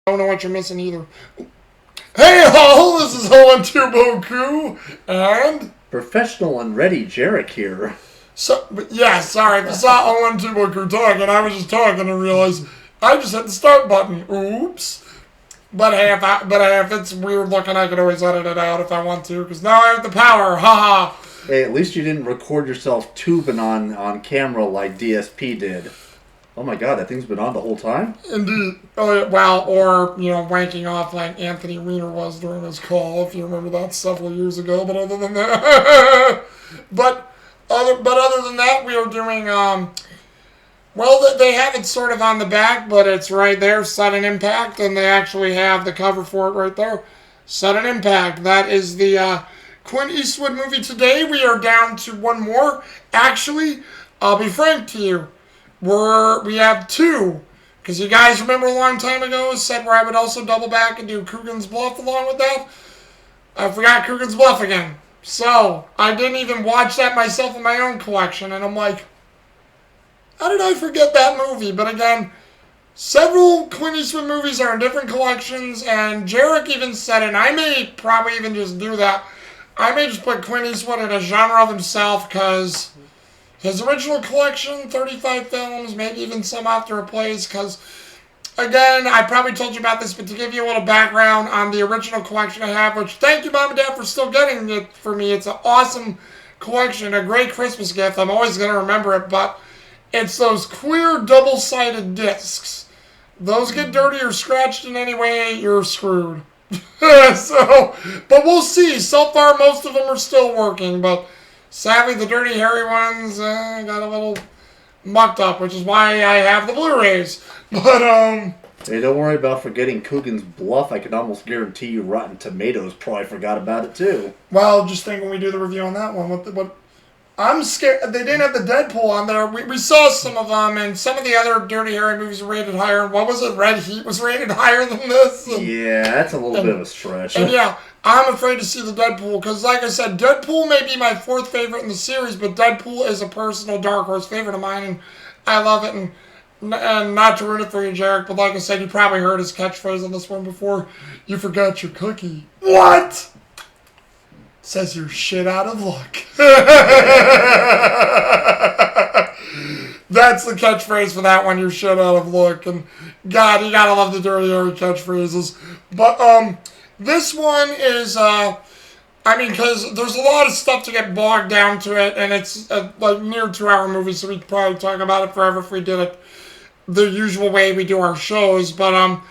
I don't know what you're missing either. Hey ho, this is Owen Tuboku, and Professional and ready Jarek here. yeah, sorry, if you saw Owen Tuboku talking, I was just talking and realized I just hit the start button. Oops. But hey, if it's weird looking, I could always edit it out if I want to, because now I have the power. Haha. Hey, at least you didn't record yourself tubing on camera like DSP did. Oh my god, that thing's been on the whole time? Indeed. Oh, yeah, well, or, wanking off like Anthony Weiner was during his call, if you remember that several years ago. But other than that, other than that, we are doing, well, they have it sort of on the back, but it's right there, Sudden Impact, and they actually have the cover for it right there. Sudden Impact. That is the Clint Eastwood movie. Today we are down to one more. Actually, I'll be frank to you. We have two. Because you guys remember a long time ago I said where I would also double back and do Coogan's Bluff along with that? I forgot Coogan's Bluff again. So, I didn't even watch that myself in my own collection, and I'm like, how did I forget that movie? But again, several Clint Eastwood movies are in different collections, and Jarek even said, and I may probably even just do that, I may just put Clint Eastwood in a genre of himself, because his original collection, 35 films, maybe even some after it plays, because, again, I probably told you about this, but to give you a little background on the original collection I have, which thank you, Mom and Dad, for still getting it for me. It's an awesome collection, a great Christmas gift. I'm always going to remember it, but it's those clear double-sided discs. Those get dirty or scratched in any way, you're screwed. But we'll see. So far, most of them are still working, but sadly, the Dirty Harry ones got a little mucked up, which is why I have the Blu-rays. But, Hey, don't worry about forgetting Coogan's Bluff. I can almost guarantee you Rotten Tomatoes probably forgot about it too. well, just think when we do the review on that one. What I'm scared. They didn't have the Deadpool on there. We saw some of them, and some of the other Dirty Harry movies were rated higher. What was it? Red Heat was rated higher than this. Yeah, that's a little bit of a stretch. And yeah, I'm afraid to see the Deadpool, because like I said, Deadpool may be my fourth favorite in the series, but Deadpool is a personal Dark Horse favorite of mine, and I love it. And not to ruin it for you, Jarek, but like I said, you probably heard his catchphrase on this one before. You forgot your cookie. What? Says you're shit out of luck. That's the catchphrase for that one. You're shit out of luck. And God, you gotta love the Dirty Harry catchphrases. But this one is because there's a lot of stuff to get bogged down to it, and it's like near 2-hour movie, so we'd probably talk about it forever if we did it the usual way we do our shows. But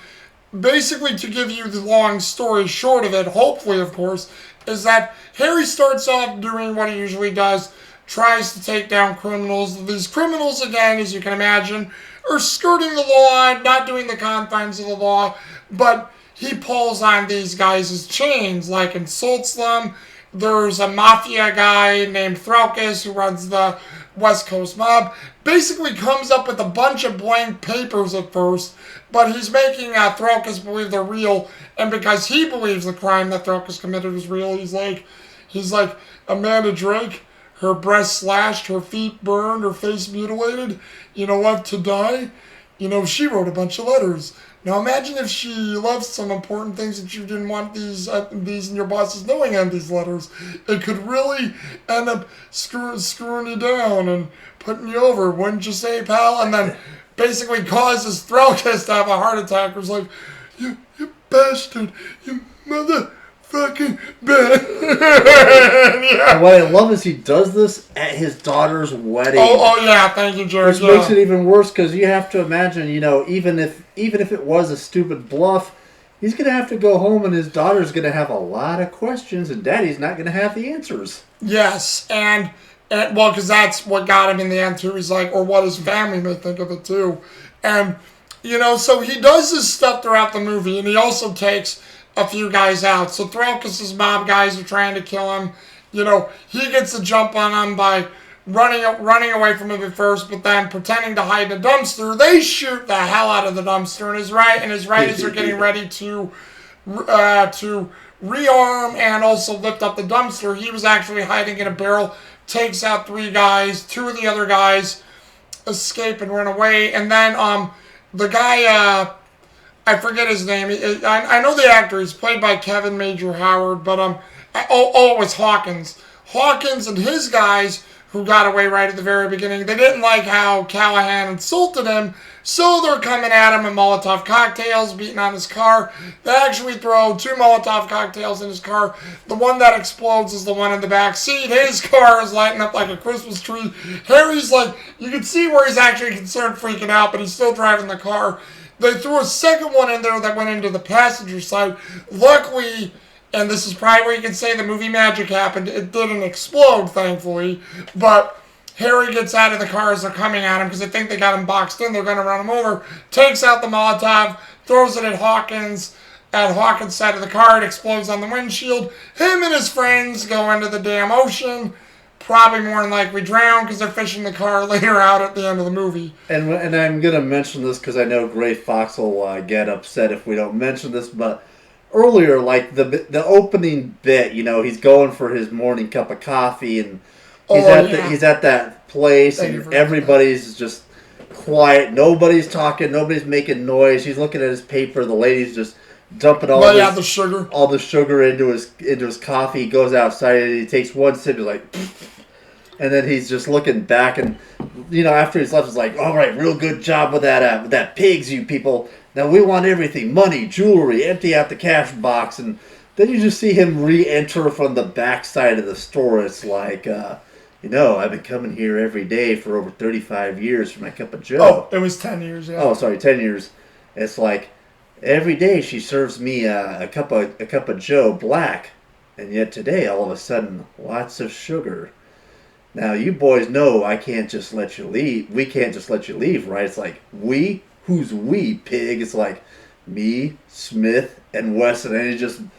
basically, to give you the long story short of it, hopefully, of course, is that Harry starts off doing what he usually does, tries to take down criminals. These criminals, again, as you can imagine, are skirting the law, not doing the confines of the law, but he pulls on these guys' chains, like insults them. There's a mafia guy named Threlkis who runs the West Coast mob. Basically comes up with a bunch of blank papers at first, but he's making Threlkis believe they're real, and because he believes the crime that Threlkis committed is real, he's like, Amanda Drake, her breasts slashed, her feet burned, her face mutilated, left to die. She wrote a bunch of letters. Now imagine if she left some important things that you didn't want these and your bosses knowing on these letters. It could really end up screwing you down and putting you over, wouldn't you say, pal? And then basically causes Threlkis to have a heart attack. It was like, you bastard, you motherfucking bastard. Yeah. What I love is he does this at his daughter's wedding. Oh yeah, thank you, George. Which makes it even worse, because you have to imagine, even if it was a stupid bluff, he's going to have to go home and his daughter's going to have a lot of questions and daddy's not going to have the answers. Yes, and well, because that's what got him in the end too. He's like, or what his family may think of it too. And, so he does this stuff throughout the movie, and he also takes a few guys out. So Threlkis' mob guys are trying to kill him. He gets a jump on them by running away from him at first, but then pretending to hide in a dumpster. They shoot the hell out of the dumpster, and his writers are getting ready to rearm and also lift up the dumpster. He was actually hiding in a barrel, takes out 3 guys. 2 of the other guys escape and run away, and then the guy I forget his name. I know the actor. He's played by Kevin Major Howard, but it was Hawkins. Hawkins and his guys who got away right at the very beginning. They didn't like how Callahan insulted him, so they're coming at him with Molotov cocktails, beating on his car. They actually throw 2 Molotov cocktails in his car. The one that explodes is the one in the back seat. His car is lighting up like a Christmas tree. Harry's like, you can see where he's actually concerned, freaking out, but he's still driving the car. They threw a second one in there that went into the passenger side. Luckily, and this is probably where you can say the movie magic happened, it didn't explode, thankfully, but Harry gets out of the car as they're coming at him because they think they got him boxed in. They're going to run him over. Takes out the Molotov, throws it at Hawkins' side of the car. It explodes on the windshield. Him and his friends go into the damn ocean. Probably more than likely drown because they're fishing the car later out at the end of the movie. And I'm going to mention this because I know Gray Fox will get upset if we don't mention this, but earlier, like the opening bit, he's going for his morning cup of coffee and he's at that place and everybody's just quiet. Nobody's talking. Nobody's making noise. He's looking at his paper. The lady's just dumping all the sugar into his coffee. He goes outside and he takes one sip. He's like, and then he's just looking back and after he's left, he's like, all right, real good job with that pigs, you people. Now we want everything, money, jewelry, empty out the cash box, and then you just see him re-enter from the backside of the store. It's like, I've been coming here every day for over 35 years for my cup of joe. Oh, it was 10 years, yeah. Oh, sorry, 10 years. It's like, every day she serves me a cup of joe black, and yet today, all of a sudden, lots of sugar. Now, you boys know I can't just let you leave. We can't just let you leave, right? It's like, we? Who's we, pig? It's like, me, Smith, and Wesson, and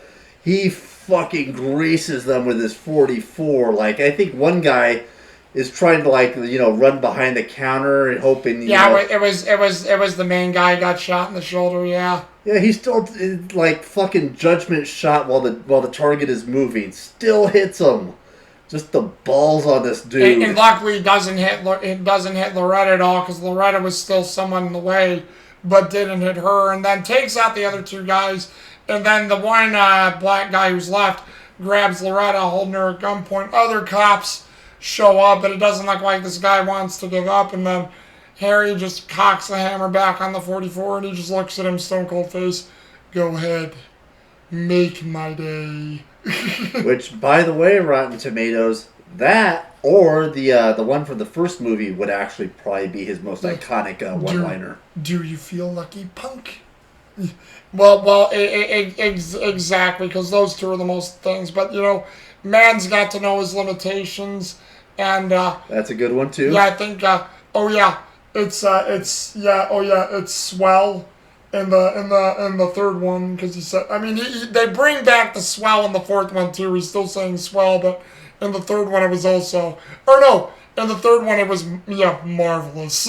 he fucking greases them with his 44. Like, I think one guy is trying to run behind the counter and hoping. It was the main guy got shot in the shoulder. Yeah. Yeah, he's still fucking judgment shot while the target is moving. Still hits him. Just the balls on this dude. And luckily, it doesn't hit Loretta at all because Loretta was still someone in the way, but didn't hit her. And then takes out the other 2 guys. And then the one black guy who's left grabs Loretta, holding her at gunpoint. Other cops show up, but it doesn't look like this guy wants to give up. And then Harry just cocks the hammer back on the 44, and he just looks at him, stone cold face. Go ahead, make my day. Which, by the way, Rotten Tomatoes, that or the one from the first movie would actually probably be his most iconic one-liner. Do you feel lucky, punk? Well, exactly, because those 2 are the most things. But man's got to know his limitations, and that's a good one too. Yeah, I think. It's swell in the third one because he said. I mean, they bring back the swell in the fourth one too. He's still saying swell, but in the third one it was also. Or no, in the third one it was marvelous.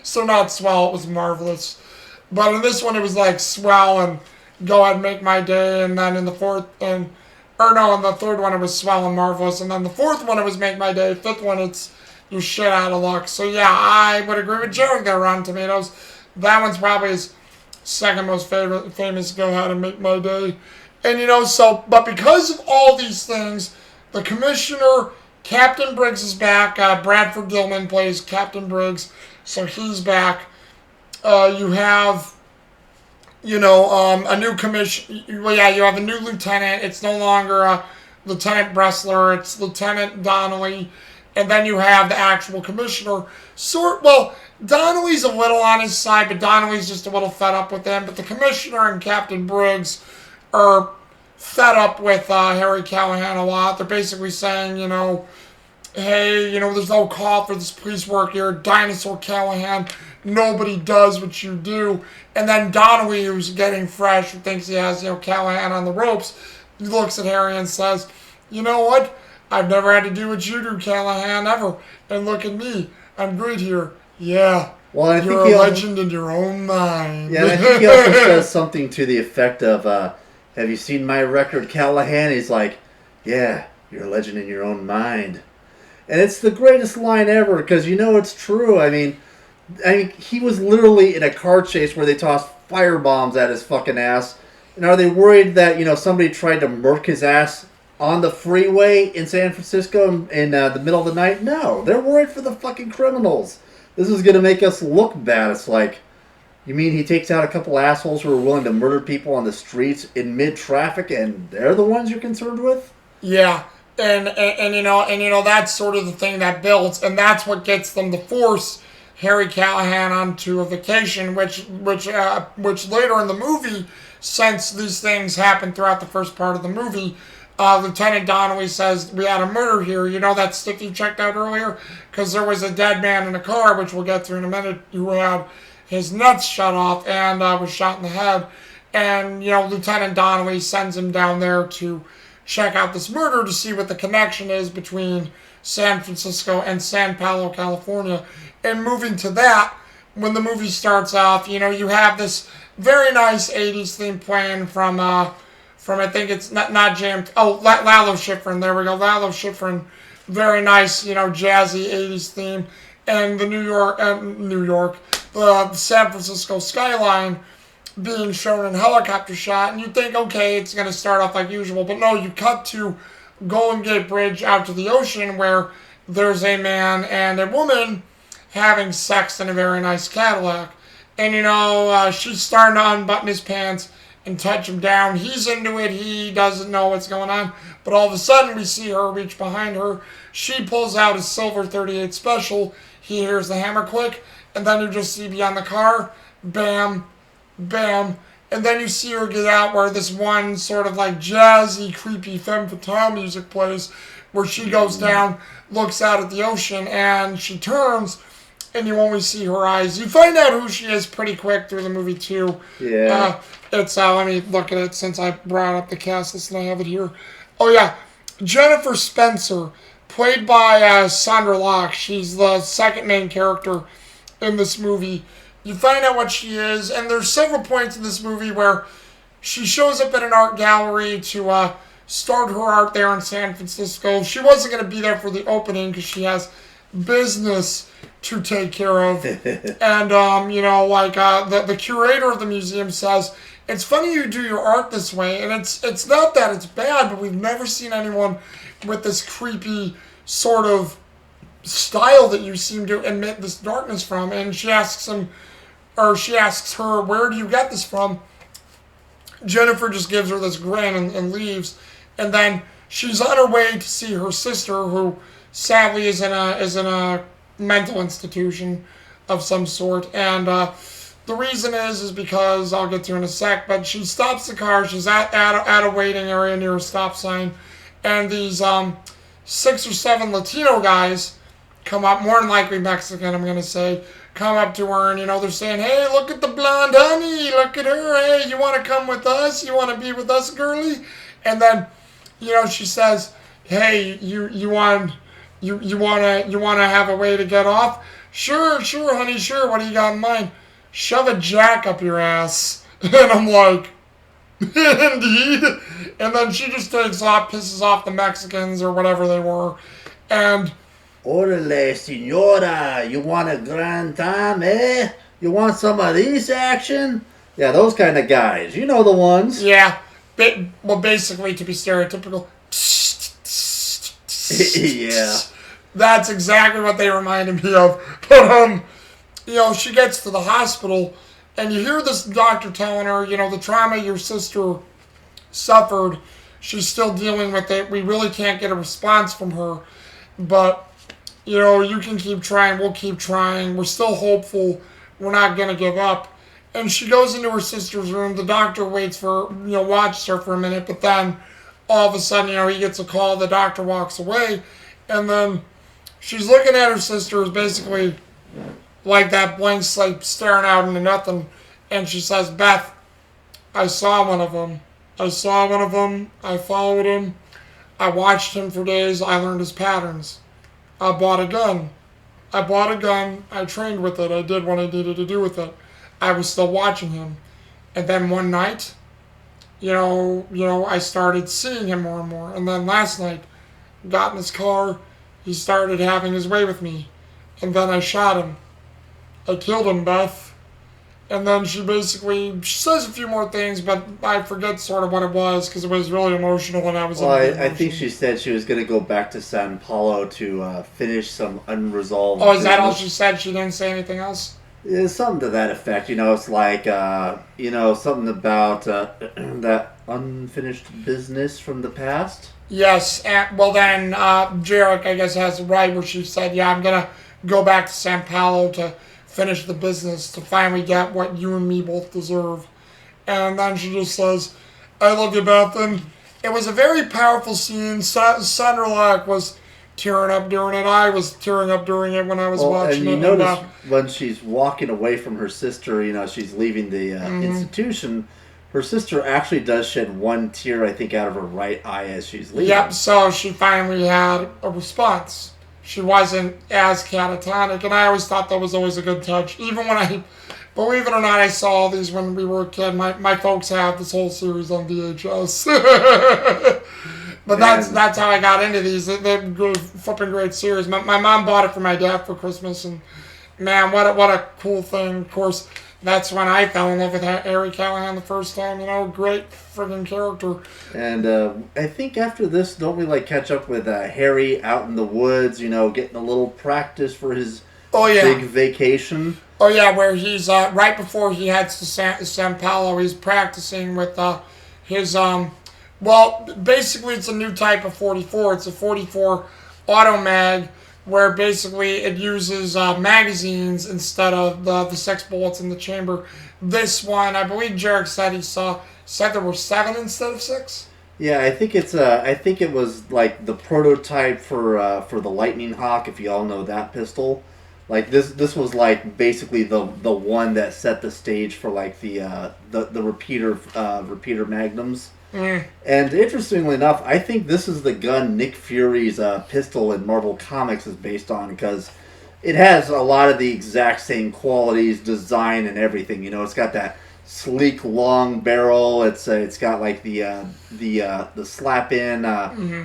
So not swell, it was marvelous. But in this one, it was like swell and go ahead and make my day. And then in the in the third one, it was swell and marvelous. And then the fourth one, it was make my day. Fifth one, it's you shit out of luck. So yeah, I would agree with Jared there, Rotten Tomatoes. That one's probably his second most famous go ahead and make my day. And but because of all these things, the commissioner, Captain Briggs is back. Bradford Gilman plays Captain Briggs, so he's back. You have, a new commission. Well, yeah, you have a new lieutenant. It's no longer Lieutenant Bressler. It's Lieutenant Donnelly. And then you have the actual commissioner. Donnelly's a little on his side, but Donnelly's just a little fed up with him. But the commissioner and Captain Briggs are fed up with Harry Callahan a lot. They're basically saying, hey, there's no call for this police work here. Dinosaur Callahan. Nobody does what you do. And then Donnelly, who's getting fresh, who thinks he has, Callahan on the ropes, he looks at Harry and says, you know what? I've never had to do what you do, Callahan, ever. And look at me. I'm great here. Yeah. Well, I you're think a legend in your own mind. Yeah, and I think he also says something to the effect of, have you seen my record, Callahan? He's like, yeah, you're a legend in your own mind. And it's the greatest line ever because it's true. I mean, I mean, he was literally in a car chase where they tossed firebombs at his fucking ass. And are they worried that, somebody tried to murk his ass on the freeway in San Francisco in the middle of the night? No. They're worried for the fucking criminals. This is going to make us look bad. It's like, you mean he takes out a couple assholes who are willing to murder people on the streets in mid-traffic and they're the ones you're concerned with? Yeah. And that's sort of the thing that builds, and that's what gets them to force Harry Callahan onto a vacation, which later in the movie, since these things happen throughout the first part of the movie, Lieutenant Donnelly says, we had a murder here. You know that stick you checked out earlier? Because there was a dead man in a car, which we'll get to in a minute, who had his nuts shut off and was shot in the head. And, Lieutenant Donnelly sends him down there to check out this murder to see what the connection is between San Francisco and San Paulo, California. And moving to that, when the movie starts off, you have this very nice 80s theme playing from I think it's not Jam. Oh, Lalo Schifrin. There we go. Lalo Schifrin. Very nice, jazzy 80s theme. And the the San Francisco skyline being shown in helicopter shot. And you think, okay, it's going to start off like usual. But no, you cut to Golden Gate Bridge out to the ocean where there's a man and a woman having sex in a very nice Cadillac. And, she's starting to unbutton his pants and touch him down. He's into it. He doesn't know what's going on. But all of a sudden, we see her reach behind her. She pulls out a silver 38 special. He hears the hammer click. And then you just see beyond the car, bam, bam. And then you see her get out where this one sort of like jazzy, creepy femme fatale music plays, where she goes down, looks out at the ocean, and she turns, and you only see her eyes. You find out who she is pretty quick through the movie, too. Yeah. Let me look at it since I brought up the cast list and I have it here. Oh, yeah. Jennifer Spencer, played by Sandra Locke. She's the second main character in this movie. You find out what she is, and there's several points in this movie where she shows up at an art gallery to start her art there in San Francisco. She wasn't going to be there for the opening because she has business to take care of. And, the curator of the museum says, it's funny you do your art this way, and it's not that it's bad, but we've never seen anyone with this creepy sort of style that you seem to emit this darkness from. And she asks her, where do you get this from? Jennifer just gives her this grin and leaves. And then she's on her way to see her sister, who sadly is in a mental institution of some sort. And the reason is because I'll get to in a sec. But she stops the car. She's at a waiting area near a stop sign, and these 6 or 7 Latino guys come up, more than likely Mexican, I'm gonna say, come up to her, and they're saying, hey, look at the blonde honey, look at her, hey, you want to come with us, you want to be with us, girlie? And then she says, hey, you want to have a way to get off? Sure, honey, sure, what do you got in mind? Shove a jack up your ass. And I'm like, indeed. And then she just takes off, pisses off the Mexicans or whatever they were, and Orale, senora, you want a grand time, eh? You want some of this action? Yeah, those kind of guys. You know the ones. Yeah. Basically, to be stereotypical. Yeah. That's exactly what they reminded me of. But, she gets to the hospital, and you hear this doctor telling her, the trauma your sister suffered, she's still dealing with it. We really can't get a response from her. But, you can keep trying. We'll keep trying. We're still hopeful. We're not going to give up. And she goes into her sister's room. The doctor waits for, watches her for a minute. But then, all of a sudden, he gets a call. The doctor walks away. And then she's looking at her sister, who's basically like that blank slate staring out into nothing. And she says, Beth, I saw one of them. I followed him. I watched him for days. I learned his patterns. I bought a gun. I trained with it. I did what I needed to do with it. I was still watching him. And then one night, I started seeing him more and more. And then last night, got in his car. He started having his way with me. And then I shot him. I killed him, Beth. And then she says a few more things, but I forget sort of what it was because it was really emotional and I was. Well, I think she said she was going to go back to San Paulo to finish some unresolved. Oh, is that all she said? She didn't say anything else? Yeah, something to that effect. It's like, something about that unfinished business from the past. Yes, and well then, Jarek, I guess, has it right where she said, yeah, I'm going to go back to San Paulo to finish the business, to finally get what you and me both deserve. And then she just says, I love you, Beth. And it was a very powerful scene. Sandra Lack was tearing up during it. I was tearing up during it when I was watching it. And you notice when she's walking away from her sister, she's leaving the institution, her sister actually does shed one tear, I think, out of her right eye as she's leaving. Yep, so she finally had a response. She wasn't as catatonic, and I always thought that was always a good touch. Even when believe it or not, I saw all these when we were a kid. My folks have this whole series on VHS. But that's how I got into these. They're good, flipping great series. My mom bought it for my dad for Christmas, and man, what a cool thing. Of course, that's when I fell in love with Harry Callahan the first time. Great friggin' character. And I think after this, don't we catch up with Harry out in the woods? Getting a little practice for his big vacation. Oh yeah, where he's right before he heads to San Paulo, he's practicing with his Well, basically, it's a new type of 44. It's a 44 automag, where basically it uses magazines instead of the 6 bullets in the chamber. This one, I believe Jarek said there were 7 instead of 6. Yeah, I think it was like the prototype for the Lightning Hawk, if you all know that pistol. Like this was like basically the one that set the stage for like the repeater magnums. Mm. And interestingly enough, I think this is the gun Nick Fury's pistol in Marvel Comics is based on, because it has a lot of the exact same qualities, design, and everything. It's got that sleek long barrel. It's got like the slap in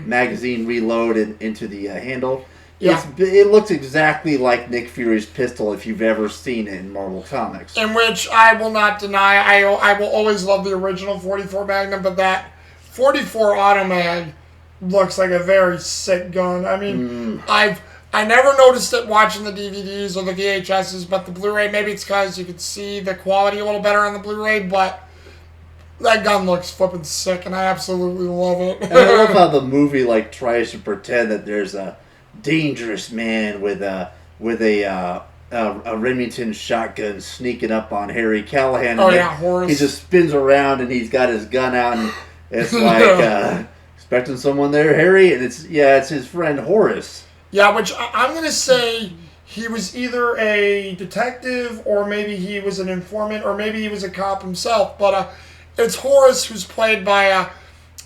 magazine reload into the handle. Yeah. It looks exactly like Nick Fury's pistol if you've ever seen it in Marvel Comics. In which I will not deny, I will always love the original 44 Magnum, but that 44 Automag looks like a very sick gun. I mean, I never noticed it watching the DVDs or the VHSs, but the Blu-ray, maybe it's because you could see the quality a little better on the Blu-ray, but that gun looks flippin' sick, and I absolutely love it. And I love how the movie tries to pretend that there's a dangerous man with a Remington shotgun sneaking up on Harry Callahan. Horace. He just spins around and he's got his gun out, and it's like expecting someone there, Harry, and it's his friend Horace. Yeah, which I'm gonna say he was either a detective or maybe he was an informant or maybe he was a cop himself. But it's Horace, who's played by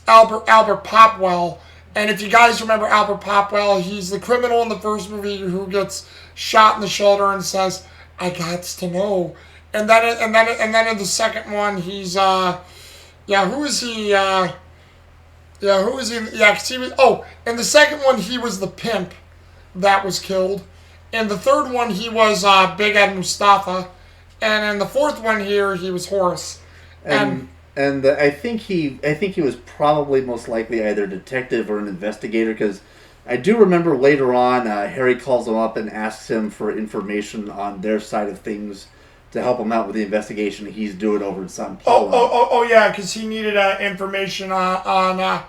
Albert Popwell. And if you guys remember Albert Popwell, he's the criminal in the first movie who gets shot in the shoulder and says, "I gots to know." And then in the second one, he's who is he? Who is he? Yeah, 'cause he was. Oh, in the second one, he was the pimp that was killed. In the third one, he was Big Ed Mustafa, and in the fourth one here, he was Horace. And I think he was probably most likely either a detective or an investigator, because I do remember later on Harry calls him up and asks him for information on their side of things to help him out with the investigation he's doing over in San Paulo. Oh yeah, because he needed information on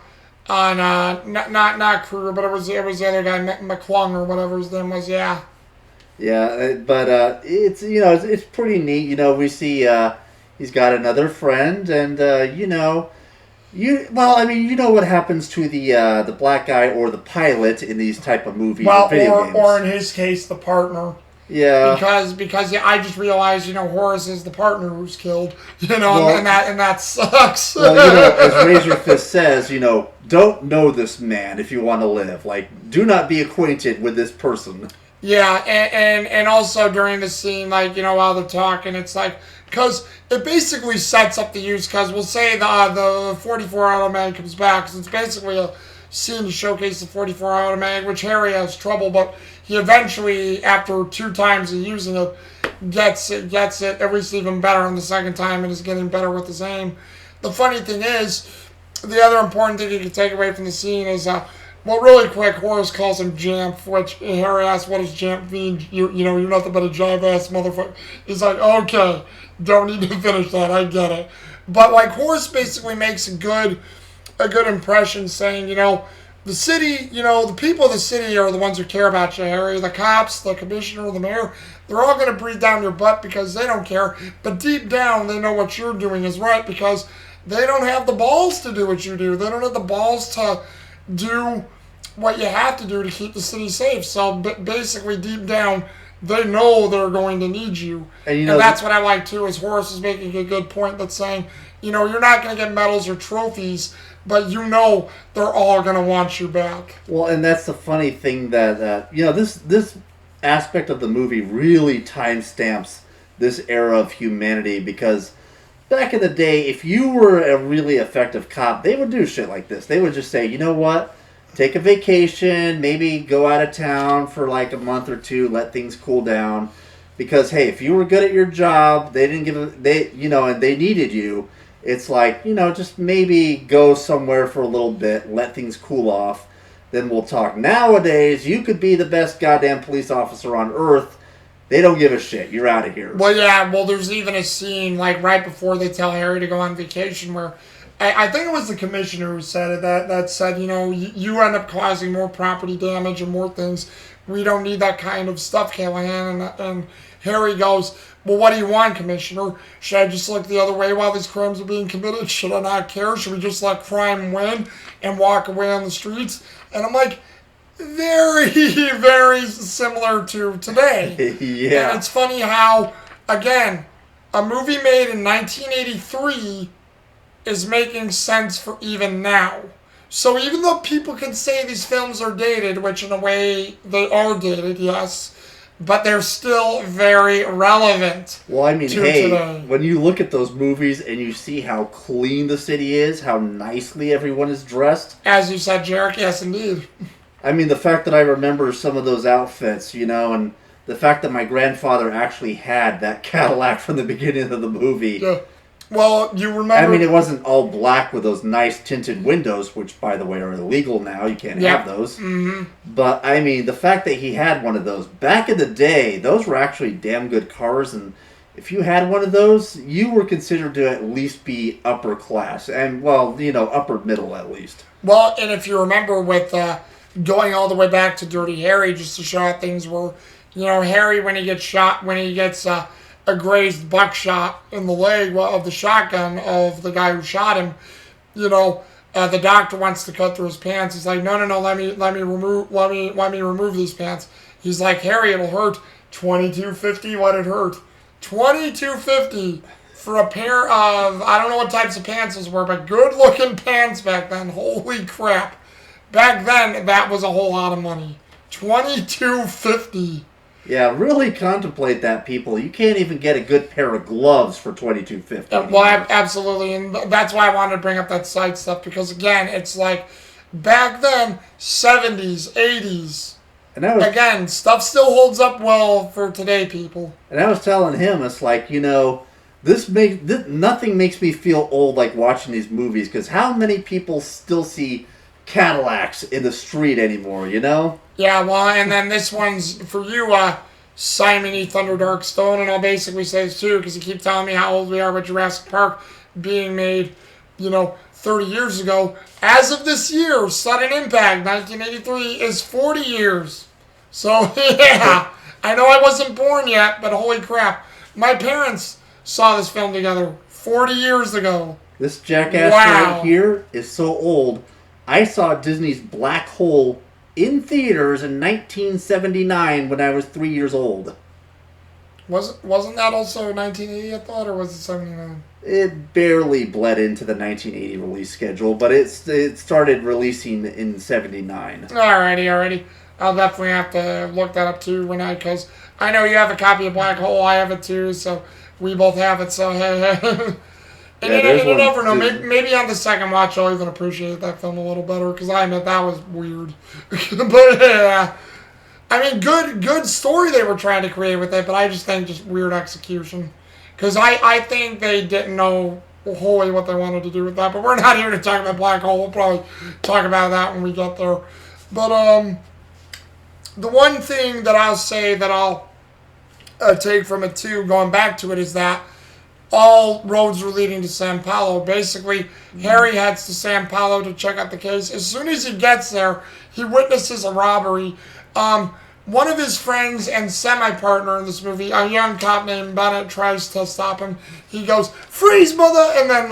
not Kruger, but it was the other guy, McClung or whatever his name was. Yeah. Yeah, but it's pretty neat. We see. He's got another friend, and you know what happens to the black guy or the pilot in these type of movies or video games. Or in his case, the partner. Yeah. Because I just realized, Horace is the partner who's killed, and that sucks. Well, as Razor Fist says, don't know this man if you want to live. Like, do not be acquainted with this person. Yeah, and also during the scene, while they're talking, it's like, because it basically sets up the use, because we'll say the 44 Automag comes back, because it's basically a scene to showcase the 44 Automag, which Harry has trouble, but he eventually, after 2 times of using it, gets it, at least even better on the second time, and is getting better with his aim. The funny thing is, the other important thing you can take away from the scene is, well, really quick, Horace calls him Jamp, which Harry asks, what does Jamp mean? You know, you're nothing but a jive-ass motherfucker. He's like, okay, don't need to finish that, I get it. But, like, Horace basically makes a good impression saying, you know, the city, you know, the people of the city are the ones who care about you, Harry. The cops, the commissioner, the mayor, they're all going to breathe down your butt because they don't care. But deep down, they know what you're doing is right because they don't have the balls to do what you do. They don't have the balls to do what you have to do to keep the city safe. So basically, deep down, they know they're going to need you. And that's what I like, too, is Horace is making a good point that's saying, you know, you're not going to get medals or trophies, but you know they're all going to want you back. Well, and that's the funny thing that, you know, this aspect of the movie really timestamps this era of humanity because back in the day, if you were a really effective cop, they would do shit like this. They would just say, you know what? Take a vacation, maybe go out of town for like a month or two, let things cool down. Because, hey, if you were good at your job, they didn't and they needed you, it's like, you know, just maybe go somewhere for a little bit, let things cool off, then we'll talk. Nowadays, you could be the best goddamn police officer on earth. They don't give a shit. You're out of here. Well, yeah, there's even a scene, like, right before they tell Harry to go on vacation where I think it was the commissioner who said it, that said, you know, you end up causing more property damage and more things. We don't need that kind of stuff, Callahan. And Harry goes, well, what do you want, Commissioner? Should I just look the other way while these crimes are being committed? Should I not care? Should we just let crime win and walk away on the streets? And I'm like, very, very similar to today. Yeah. And it's funny how, again, a movie made in 1983 is making sense for even now. So even though people can say these films are dated, which in a way they are dated, yes, but they're still very relevant. Well, I mean, today. When you look at those movies and you see how clean the city is, how nicely everyone is dressed. As you said, Jarek, yes, indeed. I mean, the fact that I remember some of those outfits, you know, and the fact that my grandfather actually had that Cadillac from the beginning of the movie. Yeah. Well, you remember... I mean, it wasn't all black with those nice tinted windows, which, by the way, are illegal now. You can't have those. Mm-hmm. But, I mean, the fact that he had one of those, back in the day, those were actually damn good cars, and if you had one of those, you were considered to at least be upper class, and, well, you know, upper middle at least. Well, and if you remember with going all the way back to Dirty Harry, just to show how things were, you know, Harry, when he gets shot, when he gets... a grazed buckshot in the leg of the shotgun of the guy who shot him, you know, the doctor wants to cut through his pants. He's like, no, let me remove these pants. He's like, Harry, it'll hurt. $22.50, what it hurt? $22.50 for a pair of, I don't know what types of pants those were, but good looking pants back then. Holy crap. Back then, that was a whole lot of money. $22.50. Yeah, really contemplate that, people. You can't even get a good pair of gloves for $22.50. Well, absolutely, and that's why I wanted to bring up that side stuff, because, again, it's like, back then, 70s, 80s, and again, stuff still holds up well for today, people. And I was telling him, it's like, you know, nothing makes me feel old like watching these movies, because how many people still see Cadillacs in the street anymore, you know? Yeah, well, and then this one's for you, Simon E. Thunderdark Stone, and I'll basically say this too, because you keep telling me how old we are with Jurassic Park being made, you know, 30 years ago. As of this year, Sudden Impact, 1983, is 40 years. So, yeah, I know I wasn't born yet, but holy crap. My parents saw this film together 40 years ago. This jackass right here is so old. I saw Disney's Black Hole in theaters in 1979 when I was 3 years old. Wasn't that also 1980, I thought, or was it 79? It barely bled into the 1980 release schedule, but it started releasing in 79. Alrighty. I'll definitely have to look that up too, because I know you have a copy of Black Hole, I have it too, so we both have it, so hey. And you never know, maybe on the second watch I'll even appreciate that film a little better, because I admit that was weird. But yeah. I mean, good story they were trying to create with it, but I just think just weird execution. Because I think they didn't know wholly what they wanted to do with that. But we're not here to talk about Black Hole. We'll probably talk about that when we get there. But the one thing that I'll say that I'll take from it too, going back to it, is that all roads were leading to San Paulo. Basically, Harry heads to San Paulo to check out the case. As soon as he gets there, he witnesses a robbery. One of his friends and semi-partner in this movie, a young cop named Bennett, tries to stop him. He goes, "Freeze, mother!" And then,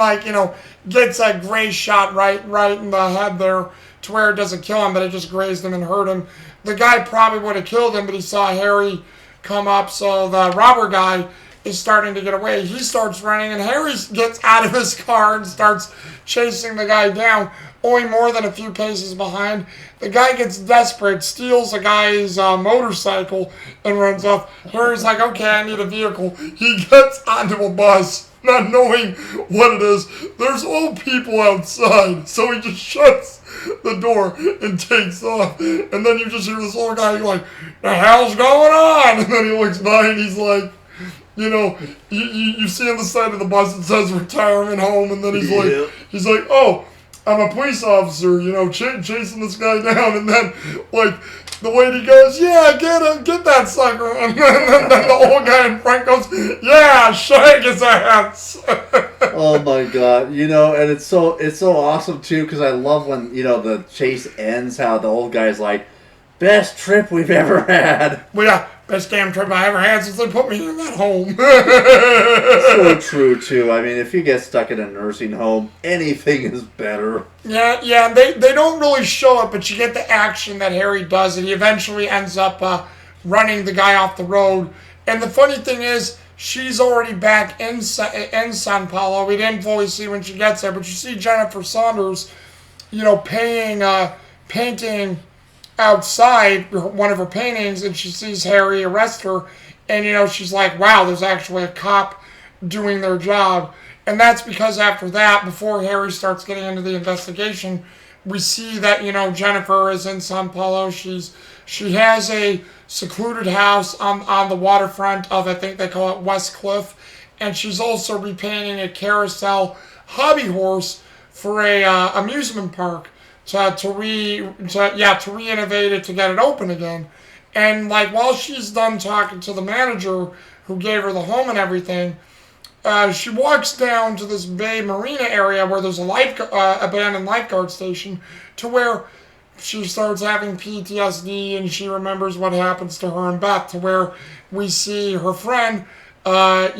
gets a gray shot right in the head there to where it doesn't kill him, but it just grazed him and hurt him. The guy probably would have killed him, but he saw Harry come up, so the robber guy is starting to get away. He starts running, and Harry gets out of his car and starts chasing the guy down, only more than a few paces behind. The guy gets desperate, steals a guy's motorcycle, and runs off. Harry's like, "Okay, I need a vehicle." He gets onto a bus, not knowing what it is. There's old people outside, so he just shuts the door and takes off. And then you just hear this old guy like, "The hell's going on?" And then he looks by and he's like, you see on the side of the bus it says retirement home, and then he's like, "Oh, I'm a police officer, chasing this guy down." And then, the lady goes, "Yeah, get him, get that sucker." And then the old guy in front goes, "Yeah, shake his ass." Oh my god, and it's so awesome too, because I love when, the chase ends, how the old guy's like, "Best trip we've ever had." Well, yeah, best damn trip I ever had since they put me in that home. So true too. I mean, if you get stuck in a nursing home, anything is better. Yeah, they don't really show it, but you get the action that Harry does, and he eventually ends up running the guy off the road. And the funny thing is, she's already back in San Paulo. We didn't fully see when she gets there, but you see Jennifer Saunders, painting outside one of her paintings, and she sees Harry arrest her, and she's like, "Wow, there's actually a cop doing their job." And that's because after that, before Harry starts getting into the investigation, we see that Jennifer is in San Paulo. She has a secluded house on the waterfront of, I think they call it West Cliff, and she's also repainting a carousel hobby horse for a amusement park to re-innovate it, to get it open again. And while she's done talking to the manager who gave her the home and everything, she walks down to this Bay Marina area where there's a abandoned lifeguard station, to where she starts having PTSD, and she remembers what happens to her and Beth, to where we see her friend, I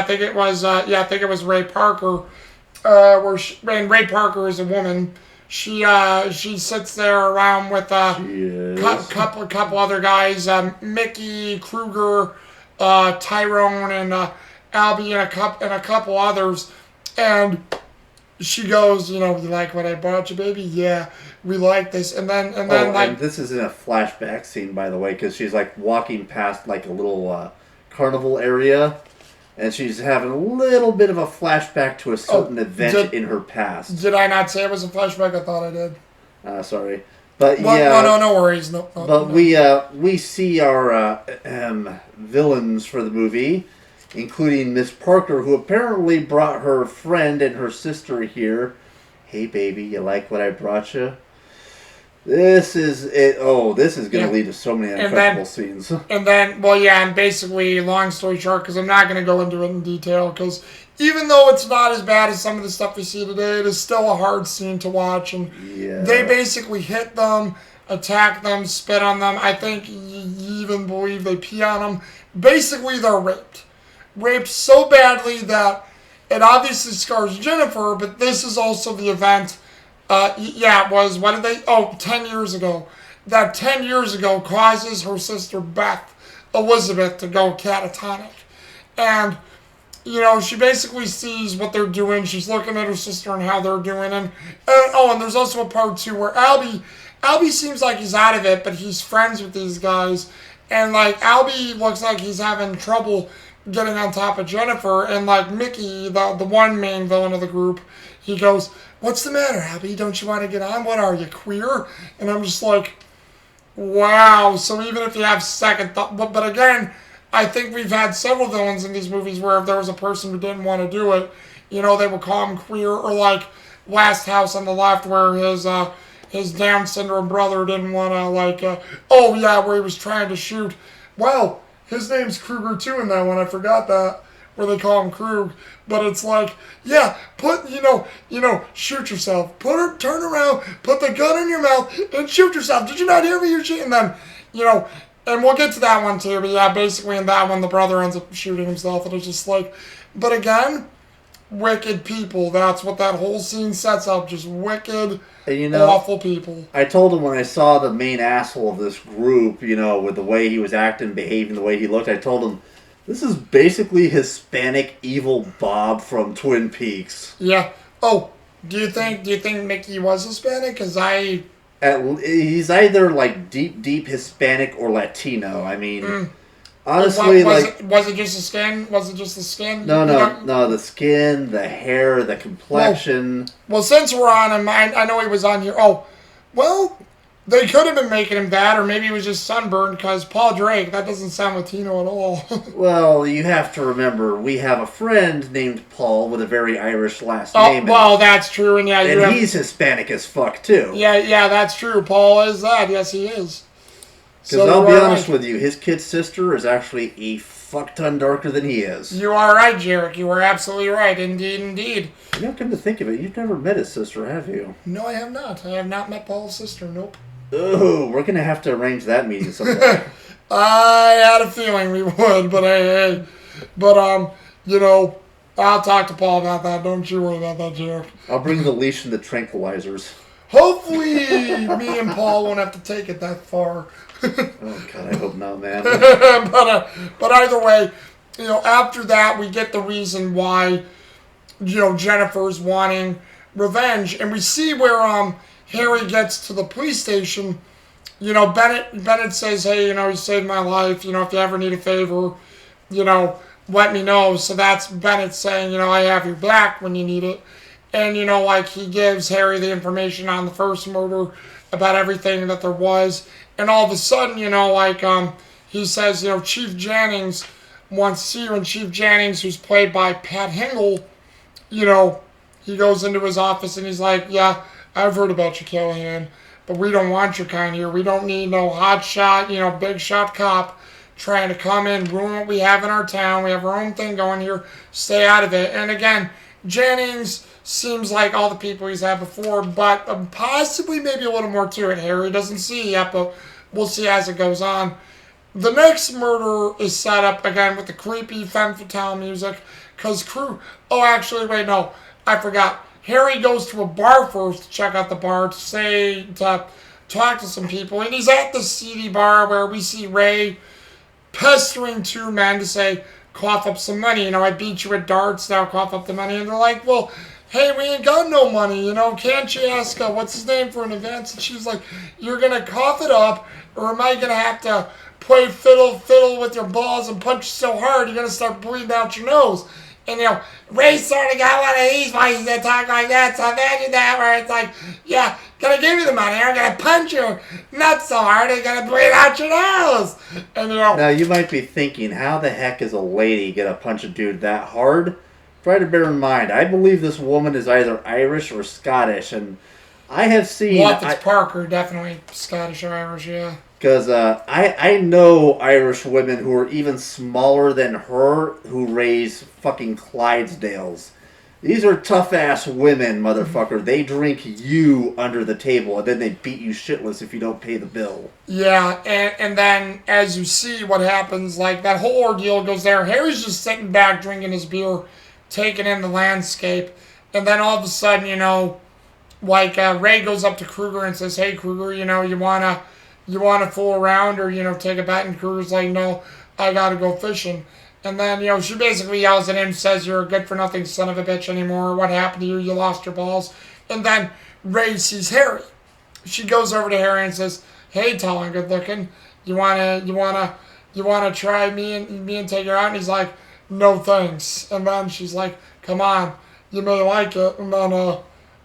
think it was Ray Parker, and Ray Parker is a woman. She sits there around with couple other guys, Mickey, Kruger, Tyrone, and Albie, and a couple others, and she goes, "You like what I bought you, baby? Yeah, we like this." And then and this is in a flashback scene, by the way, because she's walking past a little carnival area, and she's having a little bit of a flashback to a certain event in her past. Did I not say it was a flashback? I thought I did. Sorry. But no worries. No. We see our villains for the movie, including Miss Parker, who apparently brought her friend and her sister here. "Hey, baby, you like what I brought you?" This is it. Oh, this is going to lead to so many uncomfortable scenes. And then, and basically, long story short, because I'm not going to go into it in detail, because even though it's not as bad as some of the stuff we see today, it is still a hard scene to watch. And they basically hit them, attack them, spit on them. I think you even believe they pee on them. Basically, they're raped. Raped so badly that it obviously scars Jennifer, but this is also the event. It was, 10 years ago. That 10 years ago causes her sister Elizabeth, to go catatonic. And, she basically sees what they're doing. She's looking at her sister and how they're doing. And there's also a part too where Albie seems like he's out of it, but he's friends with these guys. And, Albie looks like he's having trouble getting on top of Jennifer. And, Mickey, the one main villain of the group, he goes, "What's the matter, Albie? Don't you want to get on? What are you, queer?" And I'm just like, Wow. So even if you have second thought, but again, I think we've had several villains in these movies where if there was a person who didn't want to do it, they would call him queer, or like Last House on the Left, where his Down syndrome brother didn't want to oh yeah, where he was trying to shoot. Wow, his name's Kruger too in that one. I forgot that, where they call him Krug. But it's like, yeah, shoot yourself. Turn around, put the gun in your mouth, and shoot yourself. Did you not hear me? You shoot, and then, and we'll get to that one too. But yeah, basically in that one, the brother ends up shooting himself, and it's just like, but again, wicked people. That's what that whole scene sets up. Just wicked, awful people. I told him when I saw the main asshole of this group, with the way he was acting, behaving, the way he looked, I told him, this is basically Hispanic evil Bob from Twin Peaks. Yeah. Oh, do you think Mickey was Hispanic? Because he's either like deep Hispanic or Latino. I mean, honestly, was it just the skin? Was it just the skin? No, the skin, the hair, the complexion. Well, since we're on him, I know he was on here. Oh, well, they could have been making him bad, or maybe he was just sunburned, because Paul Drake, that doesn't sound Latino at all. Well, you have to remember, we have a friend named Paul with a very Irish last name. Oh, well, that's true, and he's Hispanic as fuck, too. Yeah, that's true. Paul is that. Yes, he is. Because I'll be honest with you, his kid's sister is actually a fuck ton darker than he is. You are right, Jarek. You are absolutely right. Indeed. Come to think of it, you've never met his sister, have you? No, I have not. I have not met Paul's sister. Nope. Oh, we're gonna have to arrange that meeting sometime. I had a feeling we would, but I'll talk to Paul about that. Don't you worry about that, Jared. I'll bring the leash and the tranquilizers. Hopefully, me and Paul won't have to take it that far. Oh God, I hope not, man. But either way, after that, we get the reason why, Jennifer's wanting revenge, and we see where Harry gets to the police station. Bennett says, hey, you saved my life. If you ever need a favor, let me know. So that's Bennett saying, I have your back when you need it. And, he gives Harry the information on the first murder about everything that there was. And all of a sudden, he says, Chief Jennings wants to see you. And Chief Jennings, who's played by Pat Hingle, he goes into his office and he's like, yeah, I've heard about you, Callahan, but we don't want your kind here. We don't need no hot shot, big shot cop trying to come in, ruin what we have in our town. We have our own thing going here. Stay out of it. And again, Jennings seems like all the people he's had before, but possibly maybe a little more to it. Harry doesn't see yet, but we'll see as it goes on. The next murder is set up again with the creepy femme fatale music, because I forgot. Harry goes to a bar first to check out the bar to talk to some people. And he's at the seedy bar where we see Ray pestering two men to say, cough up some money. I beat you at darts, now cough up the money. And they're like, well, hey, we ain't got no money. Can't you ask, what's his name for an advance? And she's like, you're going to cough it up, or am I going to have to play fiddle with your balls and punch you so hard you're going to start bleeding out your nose? And, Ray sort of got one of these voices that talk like that, so imagine that, where it's like, yeah, gonna give you the money, I'm gonna punch you not so hard, I'm gonna bleed out your nose. And, Now, you might be thinking, how the heck is a lady gonna punch a dude that hard? Try to bear in mind, I believe this woman is either Irish or Scottish, and I have seen... Well, if it's Parker, definitely Scottish or Irish, yeah. Because I know Irish women who are even smaller than her who raise fucking Clydesdales. These are tough-ass women, motherfucker. They drink you under the table, and then they beat you shitless if you don't pay the bill. Yeah, and then as you see what happens, that whole ordeal goes there. Harry's just sitting back drinking his beer, taking in the landscape, and then all of a sudden, Ray goes up to Kruger and says, hey, Kruger, you want to fool around or, take a bet? And Kruger's like, no, I got to go fishing. And then, she basically yells at him, says, you're a good-for-nothing son of a bitch anymore. What happened to you? You lost your balls. And then Ray sees Harry. She goes over to Harry and says, hey, tall and good-looking, you wanna try me and take her out? And he's like, no thanks. And then she's like, come on, you may like it. And then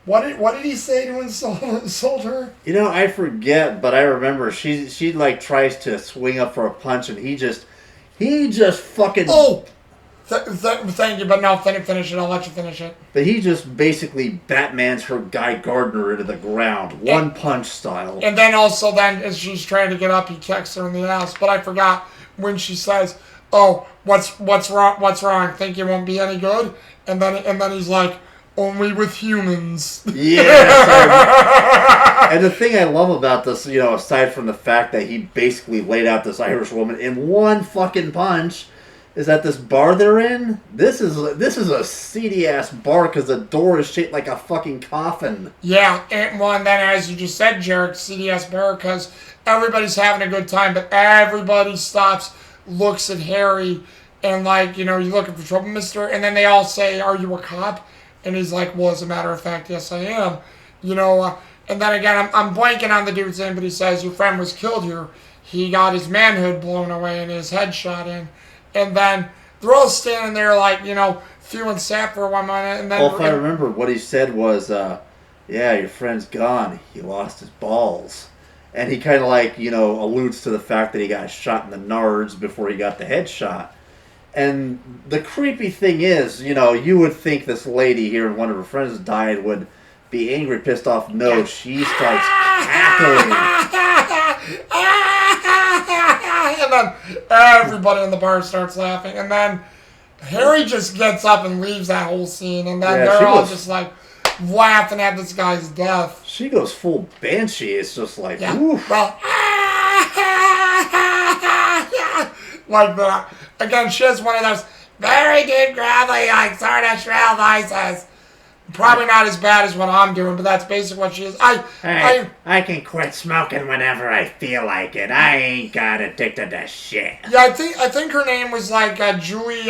What did he say to insult her? You know, I forget, but I remember she like tries to swing up for a punch, and he just fucking. Oh, thank you, but no, finish it. I'll let you finish it. But he just basically Batman's her Guy Gardner into the ground, one punch style. And then also, as she's trying to get up, he kicks her in the ass. But I forgot when she says, "Oh, what's wrong? What's wrong? Think you won't be any good?" And then he's like, "Only with humans." Yes. And the thing I love about this, you know, aside from the fact that he basically laid out this Irish woman in one fucking punch, is that this bar they're in. This is a seedy ass bar because the door is shaped like a fucking coffin. Yeah, and then as you just said, Jarek, seedy ass bar because everybody's having a good time, but everybody stops, looks at Harry, and like, you know, you looking for trouble, mister? And then they all say, "Are you a cop?" And he's like, "Well, as a matter of fact, yes, I am." You know, and then again, I'm blanking on the dude's name, but he says, "Your friend was killed here. He got his manhood blown away and his head shot in." And then they're all standing there like, you know, feeling sad for one minute. And then, well, if I remember, what he said was, yeah, your friend's gone. He lost his balls. And he kind of like, you know, alludes to the fact that he got shot in the nards before he got the headshot. And the creepy thing is, you know, you would think this lady here and one of her friends died would be angry, pissed off. No, she starts cackling. And then everybody in the bar starts laughing. And then Harry just gets up and leaves that whole scene. And then they're all just like laughing at this guy's death. She goes full banshee. It's just like, oof. Well, like that. Again, she has one of those very deep, gravelly, like sort of shrill voices. Probably not as bad as what I'm doing, but that's basically what she is. I can quit smoking whenever I feel like it. I ain't got addicted to shit. Yeah, I think her name was like Julie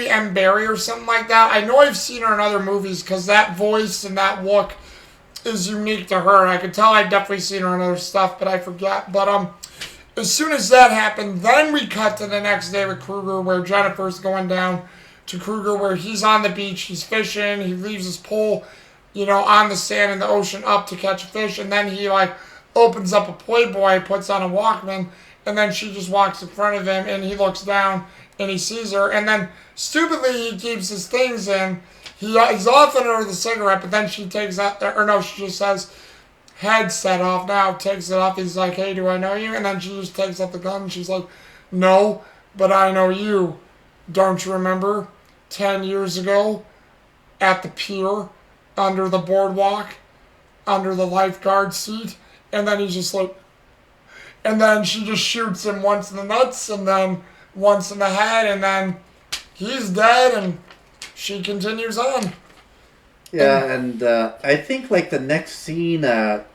M. Berry or something like that. I know I've seen her in other movies because that voice and that look is unique to her. I could tell I've definitely seen her in other stuff, but I forget. But as soon as that happened, then we cut to the next day with Kruger, where Jennifer's going down to Kruger, where he's on the beach, he's fishing, he leaves his pole, you know, on the sand in the ocean up to catch a fish, and then he like opens up a Playboy, puts on a Walkman, and then she just walks in front of him, and he looks down and he sees her, and then stupidly he keeps his things in. He's offering her the cigarette, but then she takes that, or no, she just says, "Headset off now," takes it off. He's like, "Hey, do I know you?" And then she just takes up the gun, and she's like, "No, but I know you. Don't you remember 10 years ago at the pier, under the boardwalk, under the lifeguard seat?" And then he's just like, and then she just shoots him once in the nuts and then once in the head, and then he's dead, and she continues on. Yeah, and I think like the next scene,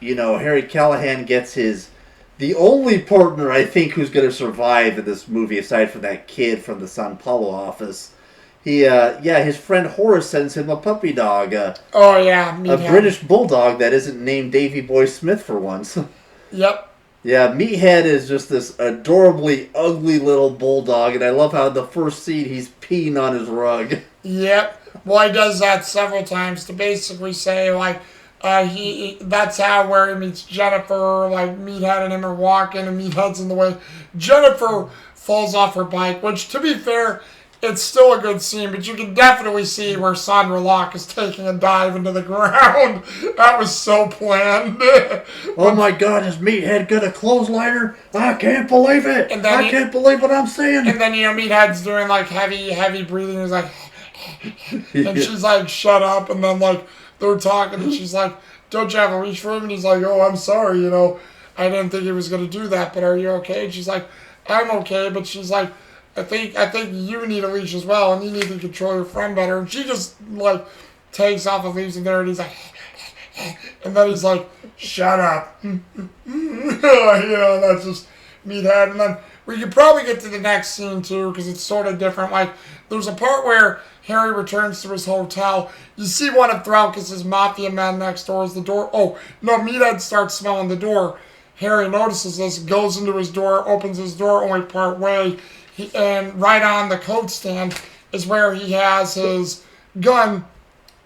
you know, Harry Callahan gets the only partner I think who's going to survive in this movie, aside from that kid from the San Paulo office. His friend Horace sends him a puppy dog. Oh yeah, a British bulldog that isn't named Davy Boy Smith for once. Yep. Yeah, Meathead is just this adorably ugly little bulldog, and I love how in the first scene he's peeing on his rug. Yep. Well, he does that several times to basically say, like, that's how where he meets Jennifer, like, Meathead and him are walking, and Meathead's in the way. Jennifer falls off her bike, which, to be fair, it's still a good scene, but you can definitely see where Sandra Locke is taking a dive into the ground. That was so planned. Oh my God, is Meathead got a clothesline her? I can't believe it. I can't believe what I'm seeing. And then, you know, Meathead's doing, like, heavy breathing. He's like, and she's like, "Shut up." And then, like, they're talking, and she's like, "Don't you have a leash for him?" And he's like, "Oh, I'm sorry, you know, I didn't think he was going to do that, but are you okay?" And she's like, "I'm okay," but she's like, I think you need a leash as well, and you need to control your friend better." And she just, like, takes off the leash, and there, and he's like, and then he's like, "Shut up." You know, that's just Meathead. And then we could probably get to the next scene, too, because it's sort of different. Like, there's a part where Harry returns to his hotel. You see one of Threlkis' mafia men next door as the door. Oh, no, Meathead starts smelling the door. Harry notices this, goes into his door, opens his door only part way. And right on the coat stand is where he has his gun.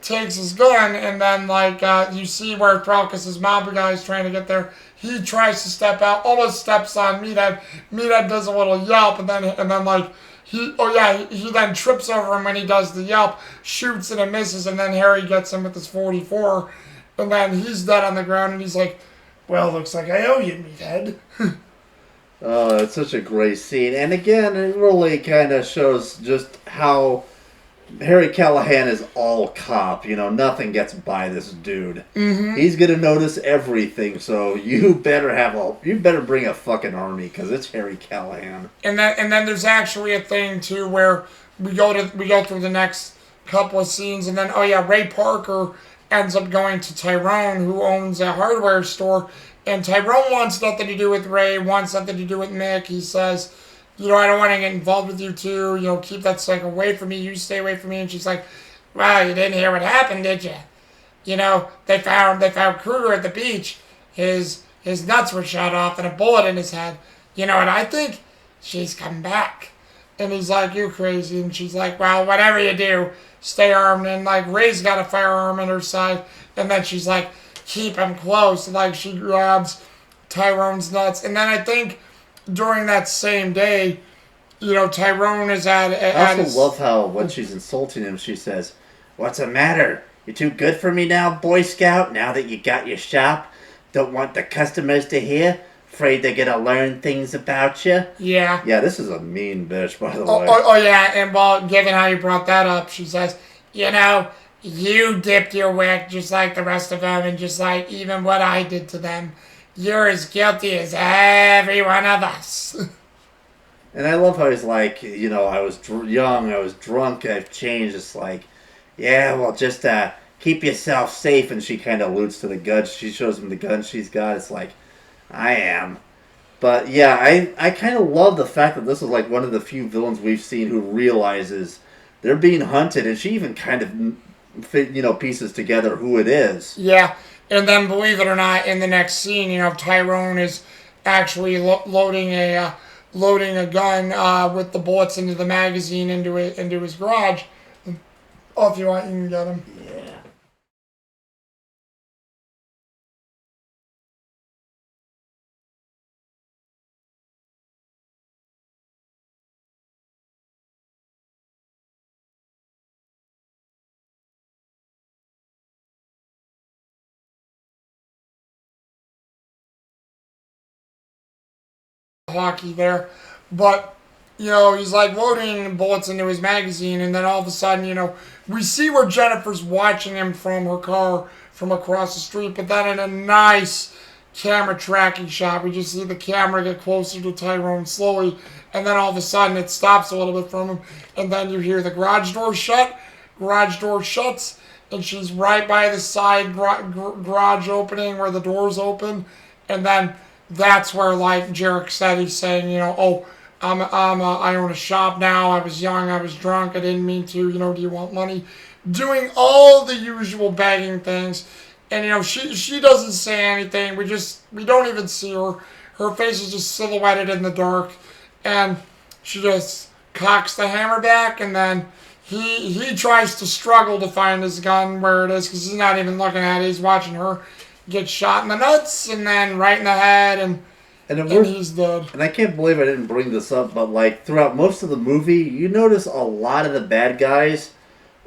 takes his gun, and then like you see where Tralkus's mob guy is trying to get there. He tries to step out, almost steps on Meathead. Meathead does a little yelp, and then like he then trips over him when he does the yelp, shoots and it misses, and then Harry gets him with his 44, and then he's dead on the ground, and he's like, "Well, looks like I owe you, Meathead." Oh, it's such a great scene. And again, it really kind of shows just how Harry Callahan is all cop. You know, nothing gets by this dude. Mm-hmm. He's gonna notice everything. So you better bring a fucking army because it's Harry Callahan. And then there's actually a thing too where we go through the next couple of scenes, and then Ray Parker ends up going to Tyrone, who owns a hardware store. And Tyrone wants nothing to do with Ray, wants nothing to do with Mick. He says, I don't want to get involved with you two. Keep that stuff away from me. You stay away from me. And she's like, well, you didn't hear what happened, did you? They found Kruger at the beach. His nuts were shot off and a bullet in his head. And I think she's come back. And he's like, you crazy. And she's like, well, whatever you do, stay armed. And like Ray's got a firearm at her side. And then she's like, keep him close. Like she grabs Tyrone's nuts. And then I think during that same day, Tyrone is I also love how when she's insulting him, she says, "What's the matter? You too good for me now, Boy Scout? Now that you got your shop? Don't want the customers to hear? Afraid they're gonna learn things about you?" Yeah. Yeah, this is a mean bitch, by the way. Oh, yeah. And well, given how you brought that up, she says, you dipped your wick just like the rest of them, and just like even what I did to them. You're as guilty as every one of us. And I love how he's like, I was young, I was drunk, I've changed. It's like, yeah, well, just keep yourself safe. And she kind of alludes to the gun. She shows him the gun she's got. It's like, I am. But yeah, I kind of love the fact that this is like one of the few villains we've seen who realizes they're being hunted, and she even kind of pieces together who it is. Yeah, and then believe it or not, in the next scene, Tyrone is actually loading a gun with the bullets into the magazine into his garage. Oh, if you want, you can get him. Yeah. Hockey there, but he's like loading bullets into his magazine, and then all of a sudden we see where Jennifer's watching him from her car from across the street, but then in a nice camera tracking shot we just see the camera get closer to Tyrone slowly, and then all of a sudden it stops a little bit from him, and then you hear the garage door shuts, and she's right by the side garage opening where the doors open, and then that's where, like Jarek said, he's saying, I own a shop now. I was young. I was drunk. I didn't mean to. Do you want money? Doing all the usual begging things. And, she doesn't say anything. We don't even see her. Her face is just silhouetted in the dark. And she just cocks the hammer back. And then he tries to struggle to find his gun where it is because he's not even looking at it. He's watching her get shot in the nuts and then right in the head, and he's dead. And I can't believe I didn't bring this up, but like throughout most of the movie, you notice a lot of the bad guys,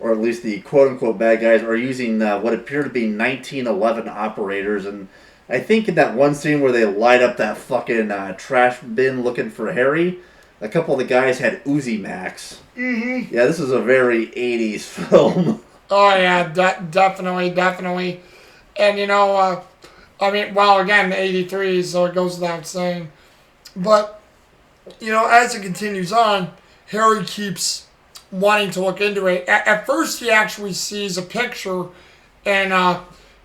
or at least the quote-unquote bad guys, are using what appear to be 1911 operators. And I think in that one scene where they light up that fucking trash bin looking for Harry, a couple of the guys had Uzi Max. Mm-hmm. Yeah, this is a very 80s film. Oh yeah, definitely. And again, 83, so it goes without saying. But, as it continues on, Harry keeps wanting to look into it. At first, he actually sees a picture in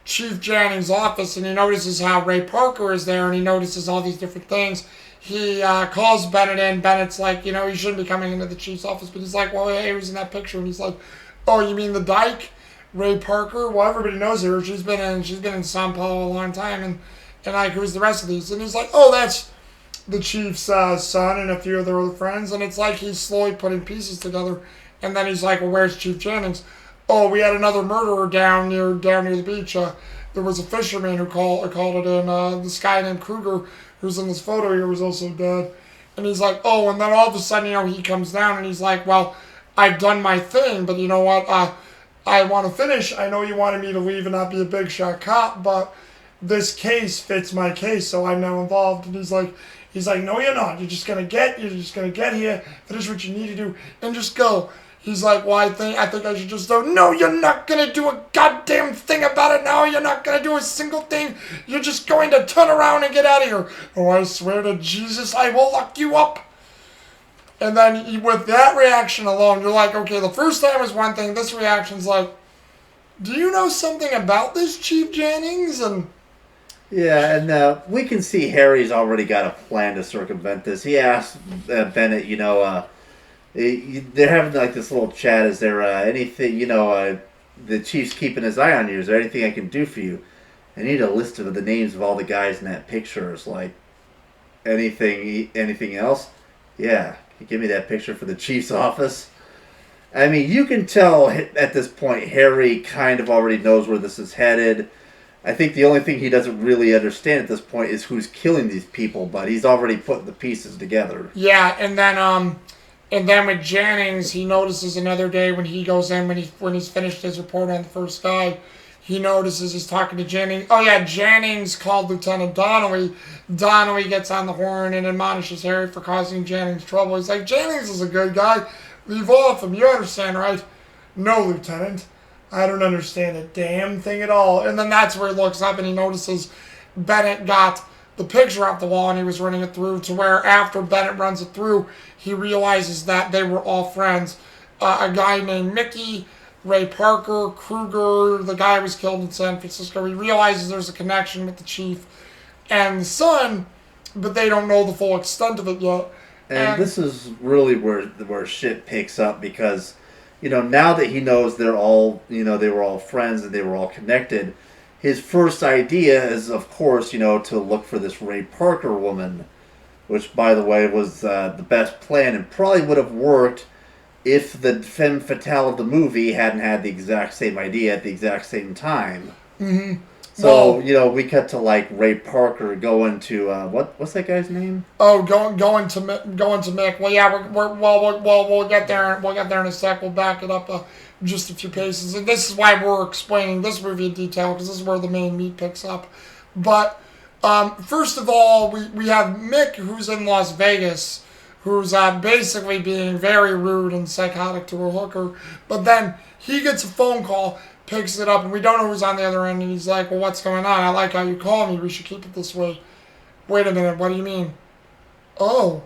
Chief Janning's office, and he notices how Ray Parker is there, and he notices all these different things. He calls Bennett in. Bennett's like, he shouldn't be coming into the Chief's office, but he's like, well, hey, he was in that picture, and he's like, oh, you mean the dyke? Ray Parker? Well, everybody knows her. She's been in São Paulo a long time, and like, who's the rest of these? And he's like, oh, that's the Chief's son and a few of their other friends, and it's like he's slowly putting pieces together, and then he's like, well, where's Chief Jennings? oh, we had another murderer down near the beach. There was a fisherman who called it in. This guy named Kruger, who's in this photo here, was also dead. And he's like, oh, and then all of a sudden, he comes down and he's like, well, I've done my thing, but you know what? I want to finish. I know you wanted me to leave and not be a big shot cop, but this case fits my case, so I'm now involved. And he's like, no, you're not. You're just gonna get here, finish what you need to do, and just go. He's like, well, I think I should just go. No, you're not gonna do a goddamn thing about it now. You're not gonna do a single thing. You're just going to turn around and get out of here. Oh, I swear to Jesus, I will lock you up. And then with that reaction alone, you're like, okay, the first time was one thing. This reaction's like, do you know something about this, Chief Jennings? And yeah, and we can see Harry's already got a plan to circumvent this. He asked Bennett, they're having like this little chat. Is there anything, the chief's keeping his eye on you. Is there anything I can do for you? I need a list of the names of all the guys in that picture. It's like, anything else? Yeah, can you give me that picture for the chief's office? I mean, you can tell at this point Harry kind of already knows where this is headed. I think the only thing he doesn't really understand at this point is who's killing these people, but he's already putting the pieces together. Yeah, and then with Jennings, he notices another day when he goes in, when he's finished his report on the first guy, he notices he's talking to Jennings. Oh yeah, Jennings called Lieutenant Donnelly. Donnelly gets on the horn and admonishes Harry for causing Jennings trouble. He's like, Jennings is a good guy. Leave off him. You understand, right? No, Lieutenant. I don't understand a damn thing at all. And then that's where he looks up and he notices Bennett got the picture off the wall and he was running it through, to where after Bennett runs it through, he realizes that they were all friends. A guy named Mickey, Ray Parker, Kruger, the guy who was killed in San Francisco. He realizes there's a connection with the chief and the son, but they don't know the full extent of it yet. And this is really where shit picks up, because now that he knows they're all, they were all friends and they were all connected, his first idea is, of course, to look for this Ray Parker woman, which, by the way, was the best plan and probably would have worked if the femme fatale of the movie hadn't had the exact same idea at the exact same time. Mm-hmm. So, we cut to, like, Ray Parker going to, what's that guy's name? Oh, going to Mick. Well, yeah, we'll get there. We'll get there in a sec. We'll back it up just a few paces. And this is why we're explaining this movie in detail, because this is where the main meat picks up. But, first of all, we have Mick, who's in Las Vegas, who's basically being very rude and psychotic to a hooker. But then he gets a phone call, picks it up, and we don't know who's on the other end, and he's like, well, what's going on? I like how you call me. We should keep it this way. Wait a minute, what do you mean? Oh,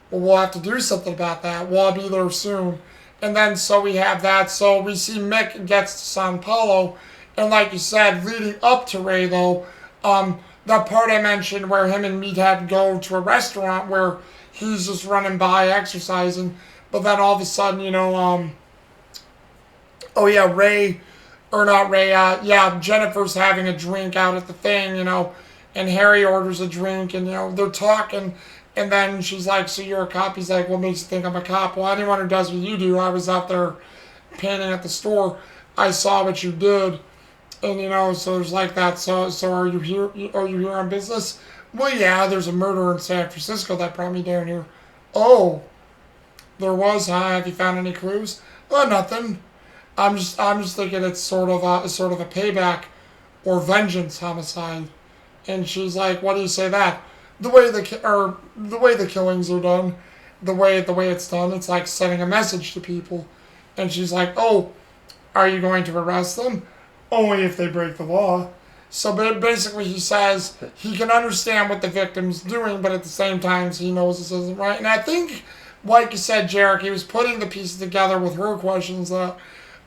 well, we'll have to do something about that. Well, I'll be there soon. And then, so we have that. So we see Mick gets to Sao Paulo, and like you said, leading up to Ray, though, that part I mentioned where him and Meathead go to a restaurant where he's just running by, exercising, but then all of a sudden, oh yeah, Ray... Or not Ray, Jennifer's having a drink out at the thing, and Harry orders a drink, and, they're talking, and then she's like, so you're a cop? He's like, what makes you think I'm a cop? Well, anyone who does what you do, I was out there painting at the store, I saw what you did, and, so there's like that, so are you here on business? Well, yeah, there's a murder in San Francisco that brought me down here. Oh, there was, huh? Have you found any clues? Oh, nothing. I'm just thinking it's sort of a payback or vengeance homicide. And she's like, "What do you say that? The way the killings are done, the way it's done, it's like sending a message to people." And she's like, "Oh, are you going to arrest them? Only if they break the law." So basically, he says he can understand what the victim's doing, but at the same time, he knows this isn't right. And I think, like you said, Jarek, he was putting the pieces together with her questions that,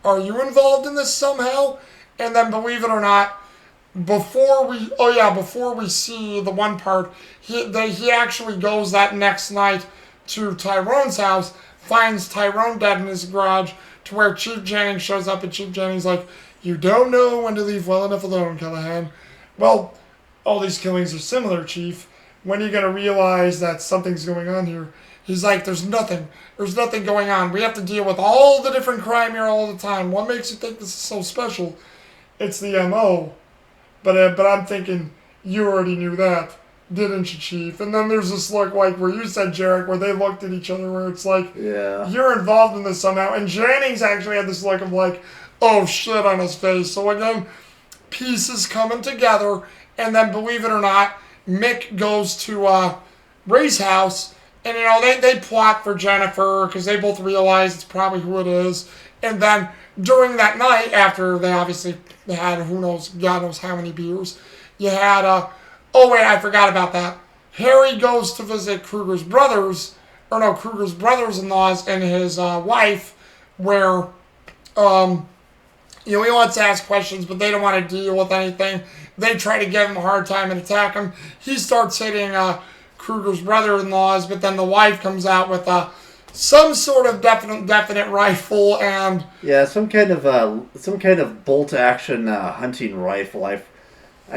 are you involved in this somehow? And then, believe it or not, before we see the one part, he actually goes that next night to Tyrone's house, finds Tyrone dead in his garage, to where Chief Jennings shows up, and Chief Jennings like, you don't know when to leave well enough alone, Callahan. Well, all these killings are similar, Chief. When are you going to realize that something's going on here? He's like, there's nothing going on. We have to deal with all the different crime here all the time. What makes you think this is so special? It's the MO. But I'm thinking, you already knew that, didn't you, Chief? And then there's this look like where you said, Jarek, where they looked at each other, where it's like, Yeah. you're involved in this somehow. And Jennings actually had this look of like, oh shit on his face. So again, pieces coming together. And then, believe it or not, Mick goes to Ray's house. And, they plot for Jennifer because they both realize it's probably who it is. And then during that night, after they obviously had, God knows how many beers, you had, oh wait, I forgot about that. Harry goes to visit Kruger's brothers-in-laws and his wife, where, he wants to ask questions, but they don't want to deal with anything. They try to give him a hard time and attack him. He starts hitting, Kruger's brother-in-laws, but then the wife comes out with some sort of definite rifle and some kind of bolt action hunting rifle. I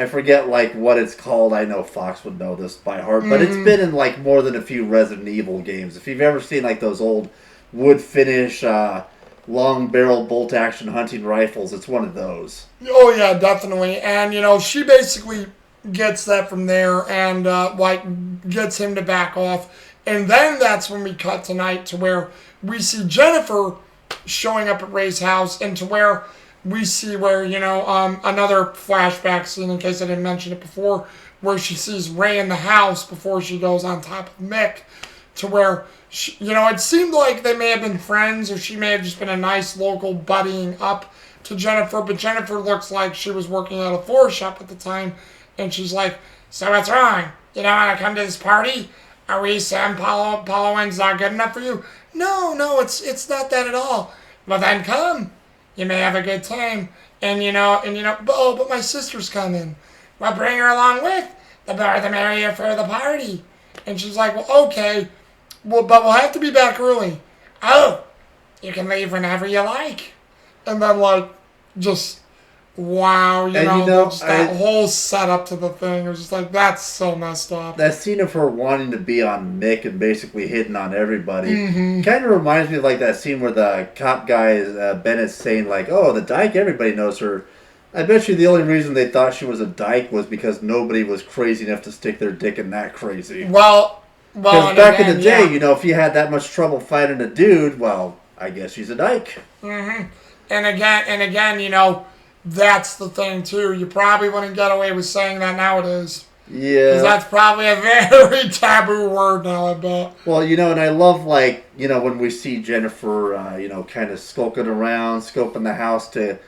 forget like what it's called. I know Fox would know this by heart, but it's been in like more than a few Resident Evil games. If you've ever seen like those old wood finish long barrel bolt action hunting rifles, it's one of those. Oh yeah, definitely. And she basically gets that from there and gets him to back off. And then that's when we cut tonight to where we see Jennifer showing up at Ray's house, and to where we see where, another flashback scene, in case I didn't mention it before, where she sees Ray in the house before she goes on top of Mick, to where, it seemed like they may have been friends, or she may have just been a nice local buddying up to Jennifer, but Jennifer looks like she was working at a floor shop at the time. And she's like, so what's wrong? You don't want to come to this party? Are we Sam Polowan's not good enough for you? No, it's not that at all. Well, then come. You may have a good time. And but my sister's coming. Well, bring her along with. The better the merrier for the party. And she's like, well, okay. Well, but we'll have to be back early. Oh, you can leave whenever you like. And then, just... Wow, just that whole setup to the thing. It was just like, that's so messed up. That scene of her wanting to be on Mick and basically hitting on everybody kind of reminds me of like that scene where the cop guy, Bennett's saying like, oh, the dyke, everybody knows her. I bet you the only reason they thought she was a dyke was because nobody was crazy enough to stick their dick in that crazy. Well, because back in the day, if you had that much trouble fighting a dude, well, I guess she's a dyke. Mm-hmm. And again, that's the thing, too. You probably wouldn't get away with saying that nowadays. Yeah. Because that's probably a very taboo word now, I bet. Well, and I love, when we see Jennifer, kind of skulking around, scoping the house to,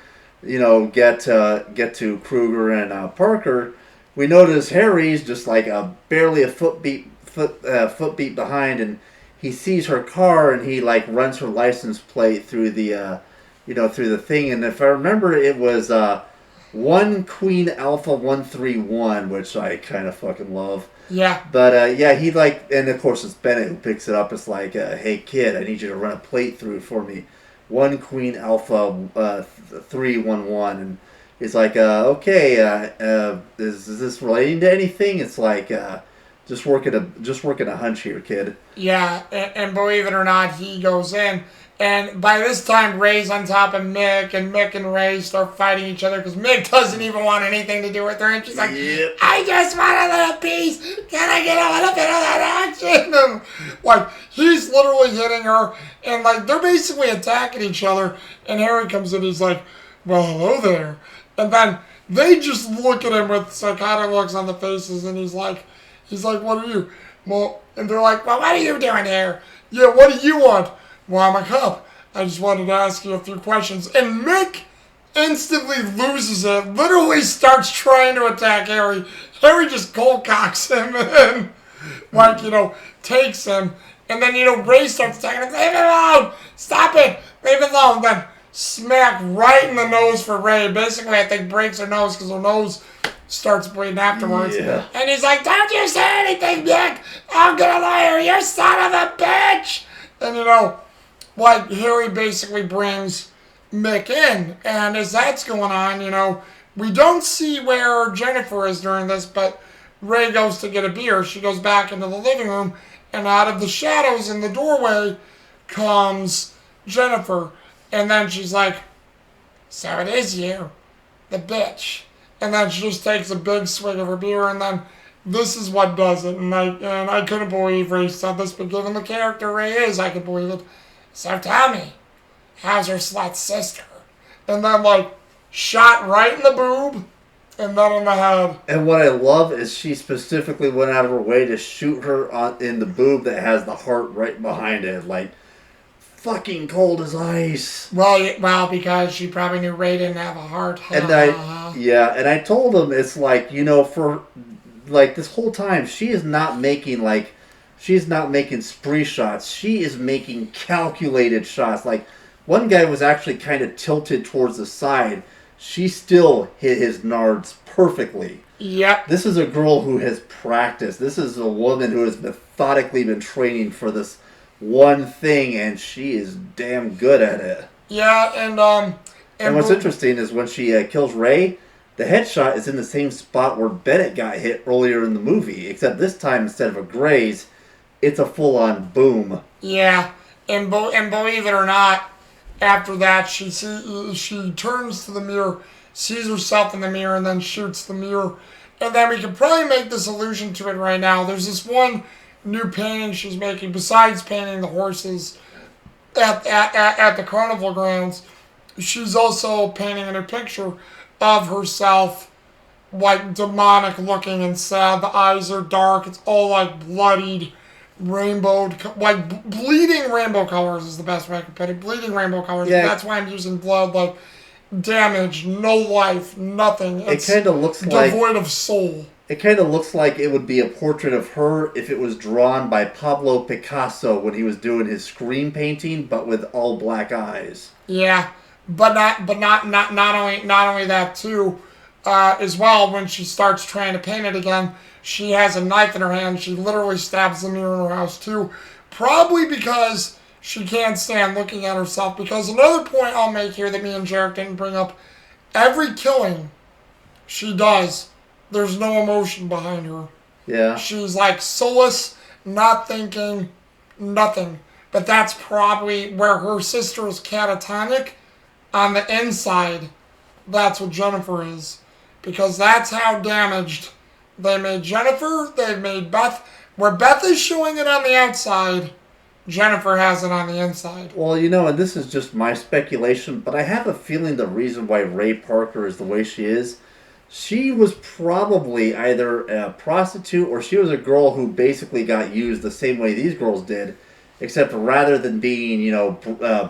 get to Kruger and Parker. We notice Harry's just like barely a foot beat behind, and he sees her car, and he, runs her license plate through the... through the thing. And if I remember, it was 1 Queen Alpha 131, which I kind of fucking love. Yeah. But, he and of course it's Bennett who picks it up. It's like, hey kid, I need you to run a plate through for me. 1 Queen Alpha 311. And he's like, okay, is this relating to anything? It's like, just working a hunch here, kid. Yeah, and believe it or not, he goes in. And by this time, Ray's on top of Mick, and Mick and Ray start fighting each other because Mick doesn't even want anything to do with her. And she's like, yep. I just want a little piece. Can I get a little bit of that action? And, he's literally hitting her, and, they're basically attacking each other. And Harry comes in, he's like, well, hello there. And then they just look at him with psychotic looks on the faces, and he's like, what are you? Well, and they're like, well, what are you doing here? Yeah, what do you want? Well, I'm a cop. I just wanted to ask you a few questions. And Mick instantly loses it, literally starts trying to attack Harry. Harry just cold cocks him and takes him. And then, Ray starts attacking him. Leave it alone! Stop it! Leave it alone! Then smack right in the nose for Ray. Basically, I think breaks her nose because her nose starts bleeding afterwards. Yeah. And he's like, don't you say anything, Mick! I'm gonna lie, you son of a bitch! And, Harry basically brings Mick in. And as that's going on, we don't see where Jennifer is during this, but Ray goes to get a beer. She goes back into the living room, And out of the shadows in the doorway comes Jennifer. And then she's like, so it is you, the bitch. And then she just takes a big swig of her beer, and then this is what does it. And I couldn't believe Ray said this, but given the character Ray is, I could believe it. So tell me, how's your slut sister? And then, like, shot right in the boob, and then in the head. And what I love is she specifically went out of her way to shoot her in the boob that has the heart right behind it. Like, fucking cold as ice. Well, because she probably knew Ray didn't have a heart. And I told him, it's like, for, like, this whole time, she's not making spree shots. She is making calculated shots. Like, one guy was actually kind of tilted towards the side. She still hit his nards perfectly. Yep. This is a girl who has practiced. This is a woman who has methodically been training for this one thing, and she is damn good at it. Yeah, and what's interesting is when she kills Ray, the headshot is in the same spot where Bennett got hit earlier in the movie, except this time instead of a graze, it's a full-on boom. Yeah, and believe it or not, after that she turns to the mirror, sees herself in the mirror, and then shoots the mirror. And then we can probably make this allusion to it right now. There's this one new painting she's making, besides painting the horses at the carnival grounds. She's also painting in a picture of herself, like, demonic looking and sad. The eyes are dark. It's all like bloodied, rainbowed, like bleeding rainbow colors is the best way I could put it. Bleeding rainbow colors. Yeah. That's why I'm using blood, like damage, no life, nothing. It's it kind of looks devoid of soul. It kind of looks like it would be a portrait of her if it was drawn by Pablo Picasso when he was doing his screen painting, but with all black eyes. Yeah, but not only that too, as well. When she starts trying to paint it again, she has a knife in her hand. She literally stabs the mirror in her house too, probably because she can't stand looking at herself. Because another point I'll make here that me and Jarek didn't bring up: every killing she does, there's no emotion behind her. Yeah. She's like soulless, not thinking, nothing. But that's probably where her sister is catatonic. On the inside, that's what Jennifer is. Because that's how damaged they made Jennifer, they've made Beth. Where Beth is showing it on the outside, Jennifer has it on the inside. Well, and this is just my speculation, but I have a feeling the reason why Ray Parker is the way she is, she was probably either a prostitute or she was a girl who basically got used the same way these girls did, except rather than being,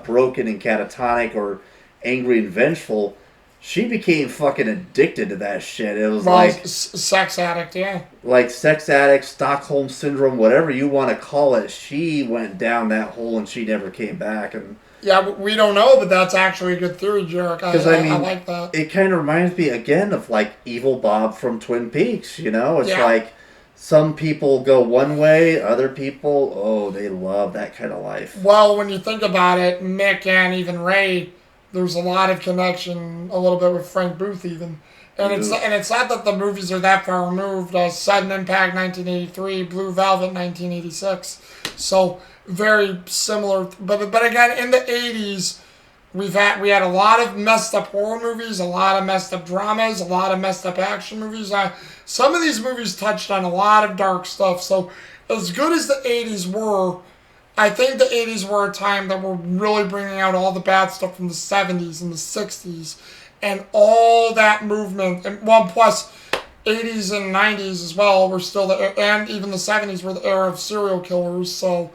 broken and catatonic or angry and vengeful, she became fucking addicted to that shit. It was like sex addict, yeah. Like sex addict, Stockholm syndrome, whatever you want to call it. She went down that hole and she never came back. And yeah, we don't know, but that's actually a good theory, Jarek. Because I like that. It kind of reminds me again of like Evil Bob from Twin Peaks. It's like some people go one way, other people, they love that kind of life. Well, when you think about it, Mick and even Ray, there's a lot of connection, a little bit with Frank Booth even. And it's not that the movies are that far removed. Sudden Impact 1983, Blue Velvet 1986. So very similar. But again, in the 80s, we had a lot of messed up horror movies, a lot of messed up dramas, a lot of messed up action movies. Some of these movies touched on a lot of dark stuff. So as good as the 80s were, I think the 80s were a time that were really bringing out all the bad stuff from the 70s and the 60s and all that movement. And plus 80s and 90s as well were still and even the 70s were the era of serial killers. So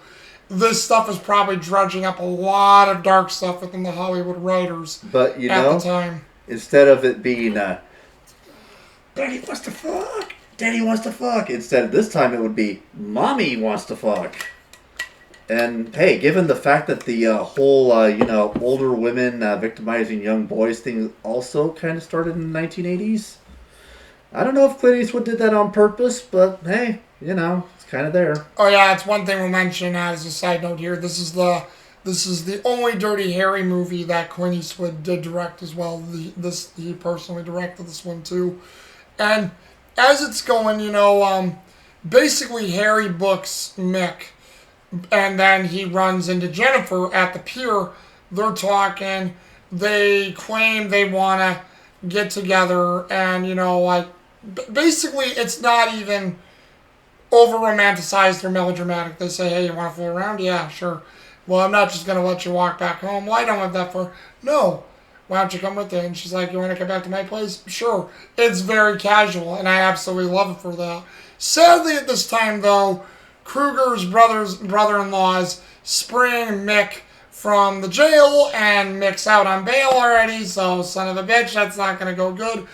this stuff is probably drudging up a lot of dark stuff within the Hollywood writers at the time. Instead of it being Daddy wants to fuck, Daddy wants to fuck, instead of this time it would be Mommy wants to fuck. And hey, given the fact that the whole, older women victimizing young boys thing also kind of started in the 1980s, I don't know if Clint Eastwood did that on purpose, but hey, it's kind of there. Oh yeah, it's one thing we'll mention as a side note here. This is the only Dirty Harry movie that Clint Eastwood did direct as well. He personally directed this one too, and as it's going, basically Harry books Mick. And then he runs into Jennifer at the pier. They're talking. They claim they want to get together. And, like, basically it's not even over romanticized or melodramatic. They say, hey, you want to fool around? Yeah, sure. Well, I'm not just going to let you walk back home. Well, I don't have that for. No. Why don't you come with me? And she's like, you want to come back to my place? Sure. It's very casual, and I absolutely love it for that. Sadly, at this time, though, Kruger's brother-in-laws spring Mick from the jail, and Mick's out on bail already, so son of a bitch, that's not going to go good.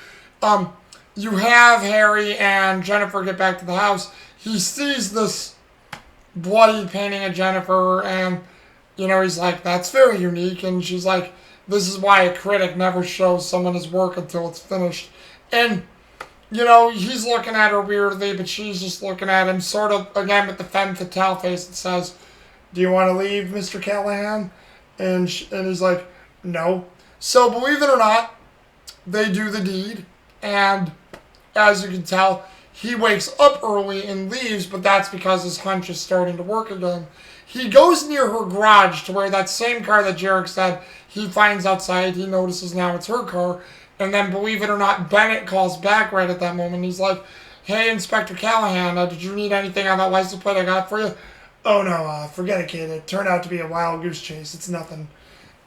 You have Harry and Jennifer get back to the house. He sees this bloody painting of Jennifer, and, he's like, that's very unique, and she's like, this is why a critic never shows someone his work until it's finished. And, he's looking at her weirdly, but she's just looking at him sort of, again, with the femme fatale face that says, do you want to leave, Mr. Callahan? And he's like, no. So, believe it or not, they do the deed. And, as you can tell, he wakes up early and leaves, but that's because his hunch is starting to work again. He goes near her garage to where that same car that Jarek said he finds outside. He notices now it's her car. And then, believe it or not, Bennett calls back right at that moment. He's like, hey, Inspector Callahan, did you need anything on that license plate I got for you? Oh, no, forget it, kid. It turned out to be a wild goose chase. It's nothing.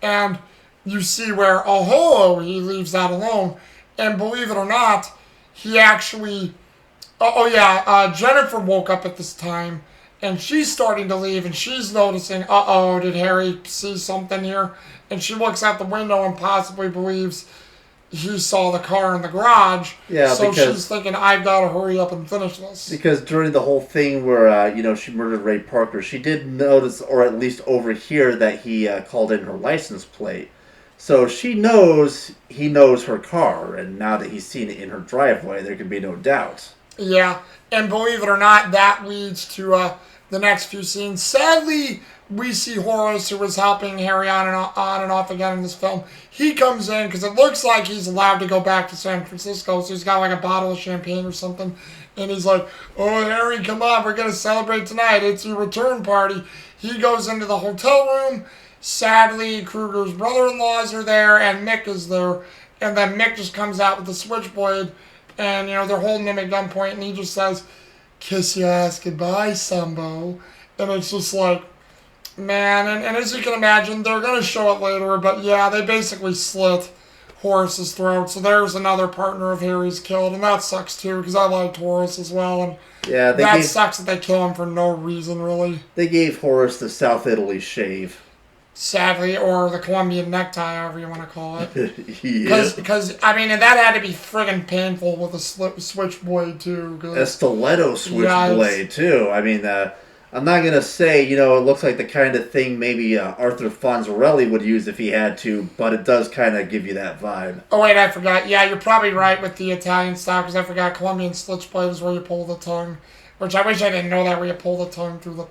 And you see where, he leaves that alone. And believe it or not, he actually... Jennifer woke up at this time, and she's starting to leave, and she's noticing, did Harry see something here? And she looks out the window and possibly believes he saw the car in the garage. Yeah, so because she's thinking, I've got to hurry up and finish this. Because during the whole thing where, she murdered Ray Parker, she did notice, or at least overhear, that he called in her license plate. So she knows he knows her car, and now that he's seen it in her driveway, there can be no doubt. Yeah, and believe it or not, that leads to the next few scenes. Sadly, we see Horace, who was helping Harry on and off again in this film. He comes in because it looks like he's allowed to go back to San Francisco, so he's got like a bottle of champagne or something. And he's like, oh, Harry, come on, we're going to celebrate tonight. It's your return party. He goes into the hotel room. Sadly, Kruger's brother-in-laws are there, and Mick is there. And then Mick just comes out with the switchblade. And, they're holding him at gunpoint, and he just says, kiss your ass goodbye, Sambo. And it's just like, man, and as you can imagine, they're going to show it later, but yeah, they basically slit Horace's throat. So there's another partner of Harry's killed, and that sucks too, because I liked Horace as well, and yeah, sucks that they kill him for no reason, really. They gave Horace the South Italy shave. Sadly, or the Colombian necktie, however you want to call it. Yeah. Because, I mean, that had to be friggin' painful with a switchblade, too. A stiletto switchblade, too. I mean, I'm not going to say, it looks like the kind of thing maybe Arthur Fonzarelli would use if he had to, but it does kind of give you that vibe. Oh, wait, I forgot. Yeah, you're probably right with the Italian style, because I forgot Colombian switchblade is where you pull the tongue. Which I wish I didn't know that, where you pull the tongue through the...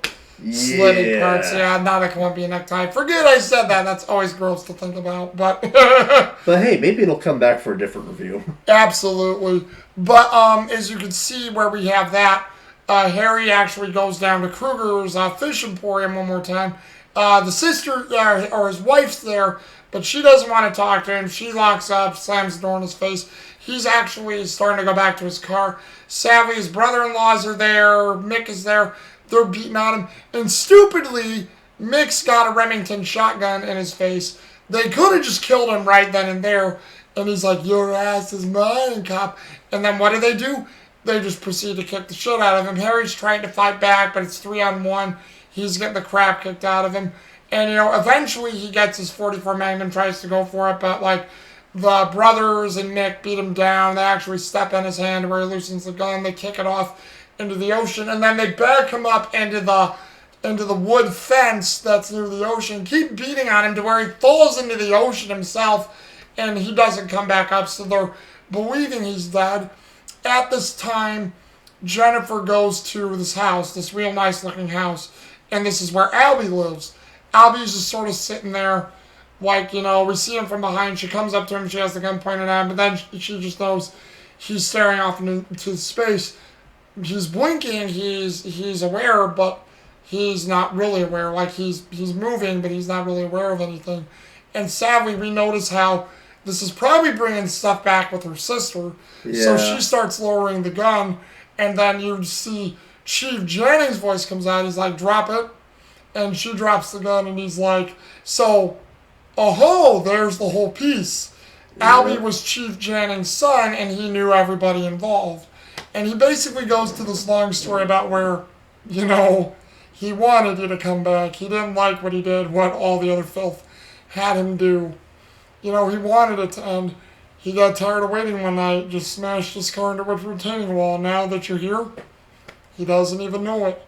slitted parts, not a Colombian necktie. Forget I said that. That's always gross to think about, but but hey, maybe it'll come back for a different review. Absolutely. But as you can see, where we have that, Harry actually goes down to Kruger's fish emporium one more time. The sister or his wife's there, but she doesn't want to talk to him. She locks up, slams the door in his face. He's actually starting to go back to his car. Sadly, his brother-in-laws are there. Mick is there. They're beating on him. And stupidly, Mick's got a Remington shotgun in his face. They could have just killed him right then and there. And he's like, your ass is mine, cop. And then what do? They just proceed to kick the shit out of him. Harry's trying to fight back, but it's 3-on-1. He's getting the crap kicked out of him. And, eventually he gets his .44 Magnum, tries to go for it. But, the brothers and Mick beat him down. They actually step in his hand where he loosens the gun. They kick it off into the ocean, and then they back him up into the wood fence that's near the ocean, keep beating on him to where he falls into the ocean himself, and he doesn't come back up, so they're believing he's dead. At this time, Jennifer goes to this house, this real nice looking house, and this is where Albie lives. Albie's just sort of sitting there, we see him from behind. She comes up to him, she has the gun pointed at him, but then she just knows he's staring off into space. He's blinking, he's aware, but he's not really aware. Like he's moving, but he's not really aware of anything. And sadly, we notice how this is probably bringing stuff back with her sister. So Yeah. she starts lowering the gun, and then you see Chief Jennings' voice comes out. He's like, "Drop it," and she drops the gun, and he's like, "So, oh, there's the whole piece." Albie was Chief Jennings' son, and he knew everybody involved. And he basically goes to this long story about where, you know, he wanted you to come back. He didn't like what he did, what all the other filth had him do. You know, he wanted it to end. He got tired of waiting one night, just smashed his car into a retaining wall. Now that you're here, he doesn't even know it.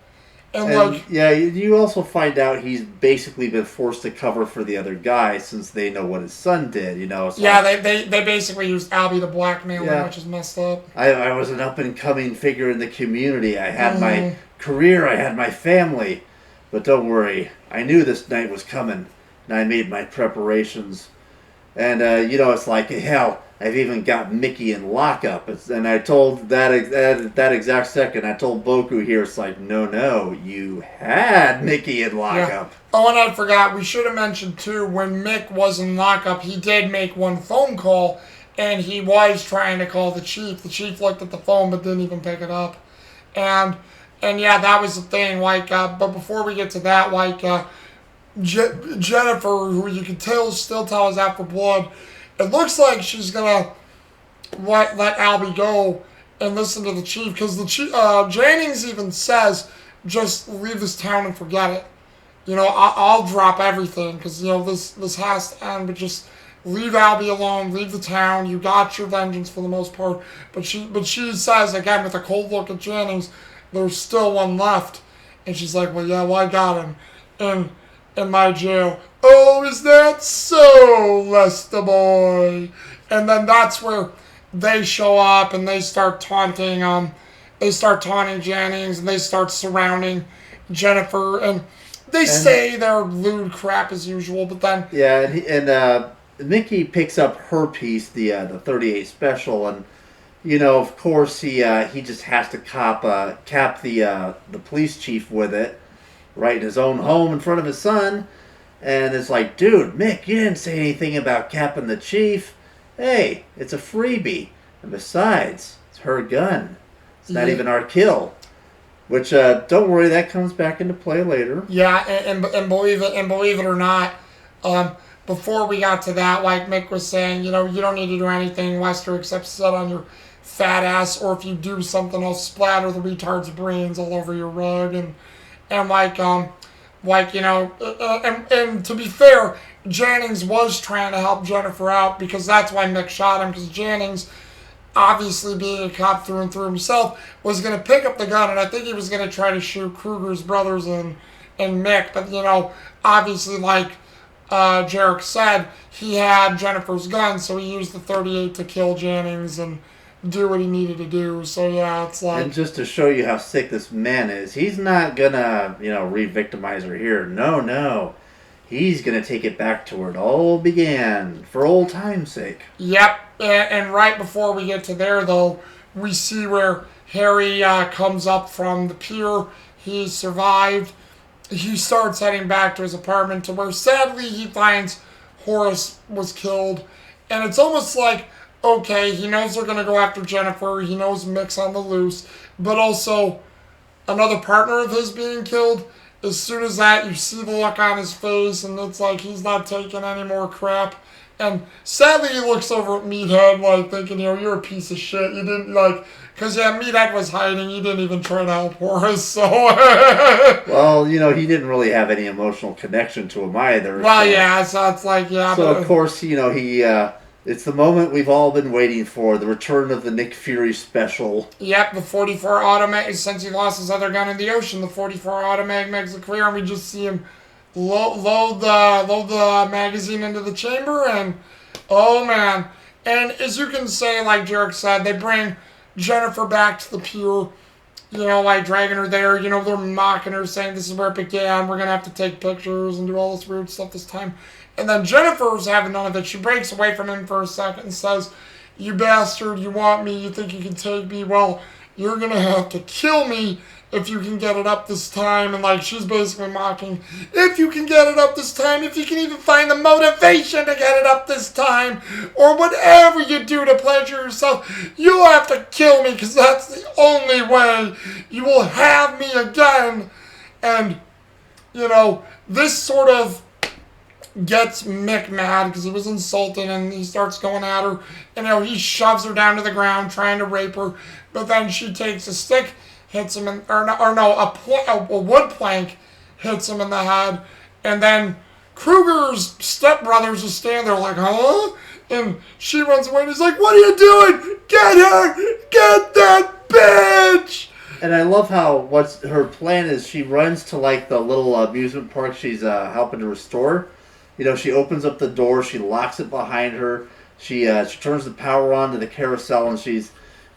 And like, yeah, you also find out he's basically been forced to cover for the other guy since they know what his son did, you know. So yeah, they basically used Albie to blackmail him, Yeah. which is messed up. I was an up and coming figure in the community. I had my career, I had my family. But don't worry, I knew this night was coming, and I made my preparations. And, you know, it's like, hell, I've even got Mickey in lockup. And I told that exact second, I told Boku here, it's like, no, you had Mickey in lockup. Oh, and I forgot, we should have mentioned too, when Mick was in lockup, he did make one phone call, and he was trying to call the chief. The chief looked at the phone but didn't even pick it up. And yeah, that was the thing, like, but before we get to that, like, Jennifer, who you can still tell is out for blood, it looks like she's gonna let Albie go and listen to the chief, because the chief, Jennings even says, just leave this town and forget it. You know, I'll drop everything, because, you know, this has to end, but just leave Albie alone, leave the town, you got your vengeance for the most part. But she says, again, with a cold look at Jennings, there's still one left. And she's like, well, I got him in my jail. Oh, is that so, Lester boy? And then that's where they show up and they start taunting Jennings, and they start surrounding Jennifer, and they say they're lewd crap as usual, but then Yeah, and Mickey picks up her piece, the 38 special, and you know, of course, he just has to cap the police chief with it, right in his own home in front of his son. And it's like, dude, Mick, you didn't say anything about capping the chief. Hey, it's a freebie. And besides, it's her gun. It's not even our kill. Which, don't worry, that comes back into play later. yeah, and believe it or not, before we got to that, like Mick was saying, you know, you don't need to do anything, Lester, except sit on your fat ass, or if you do something, I'll splatter the retard's brains all over your rug, and you know, and to be fair, Jennings was trying to help Jennifer out, because that's why Mick shot him, because Jennings, obviously being a cop through and through himself, was going to pick up the gun, and I think he was going to try to shoot Kruger's brothers and Mick, but, you know, obviously, like Jarek said, he had Jennifer's gun, so he used the 38 to kill Jennings and do what he needed to do. So yeah, it's like, And just to show you how sick this man is, he's not gonna, you know, re-victimize her here. No. He's gonna take it back to where it all began, for old time's sake. yep. And right before we get to there, though, we see where Harry comes up from the pier. He survived. He starts heading back to his apartment, to where sadly he finds Horace was killed. And it's almost like, okay, he knows they're going to go after Jennifer. He knows Mick's on the loose. But also, another partner of his being killed. As soon as that, you see the look on his face, and it's like he's not taking any more crap. And sadly, he looks over at Meathead, like, thinking, you know, you're a piece of shit. You didn't, like, because, yeah, Meathead was hiding. He didn't even try to help Horace, so. Well, you know, he didn't really have any emotional connection to him either. Well, so. yeah, so it's like, yeah. So, but, of course, you know, it's the moment we've all been waiting for, the return of the Nick Fury special. Yep, the 44 automatic, since he lost his other gun in the ocean, the 44 automatic makes it clear, and we just see him load the magazine into the chamber, and oh man. And as you can say, like Jarek said, they bring Jennifer back to the pier, you know, like dragging her there, you know, they're mocking her, saying this is where it began, we're gonna have to take pictures and do all this weird stuff this time. And then Jennifer's having none of it. She breaks away from him for a second and says, you bastard, you want me, you think you can take me? Well, you're going to have to kill me if you can get it up this time. And like she's basically mocking, if you can get it up this time, if you can even find the motivation to get it up this time, or whatever you do to pleasure yourself, you'll have to kill me because that's the only way you will have me again. And, you know, this sort of gets Mick mad because he was insulted, and he starts going at her. You know, he shoves her down to the ground trying to rape her, but then she takes a stick, hits him in, a wood plank hits him in the head, and then Kruger's stepbrothers just stand there like, huh? And she runs away and he's like, what are you doing? Get her! Get that bitch! And I love how what's her plan is. She runs to like the little amusement park she's helping to restore. You know, she opens up the door, she locks it behind her, she turns the power on to the carousel, and she's,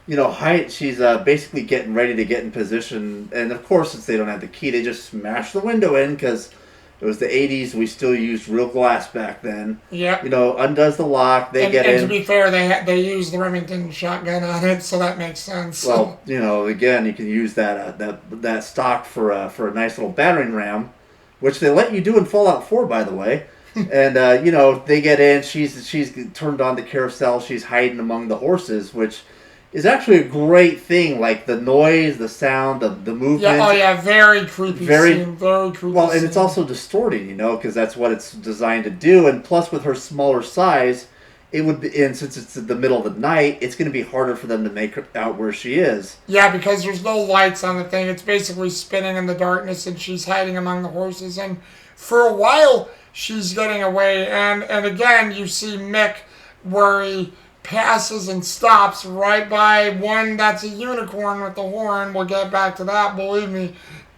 you know, she's basically getting ready to get in position. And of course, since they don't have the key, they just smash the window in because it was the 80s. We still used real glass back then. Yeah. You know, undoes the lock, they get in. And to be fair, they used the Remington shotgun on it, so that makes sense. Well, you know, again, you can use that stock for a nice little battering ram, which they let you do in Fallout 4, by the way. And you know, they get in. She's turned on the carousel. She's hiding among the horses, which is actually a great thing. Like the noise, the sound, the movement. Yeah, oh yeah, very creepy scene. Very creepy. Well, and it's also distorting, you know, because that's what it's designed to do. And plus, with her smaller size, it would be, and since it's in the middle of the night, it's going to be harder for them to make out where she is. Yeah, because there's no lights on the thing. It's basically spinning in the darkness, and she's hiding among the horses. And for a while, she's getting away. And again, you see Mick where he passes and stops right by one that's a unicorn with the horn. We'll get back to that, believe me.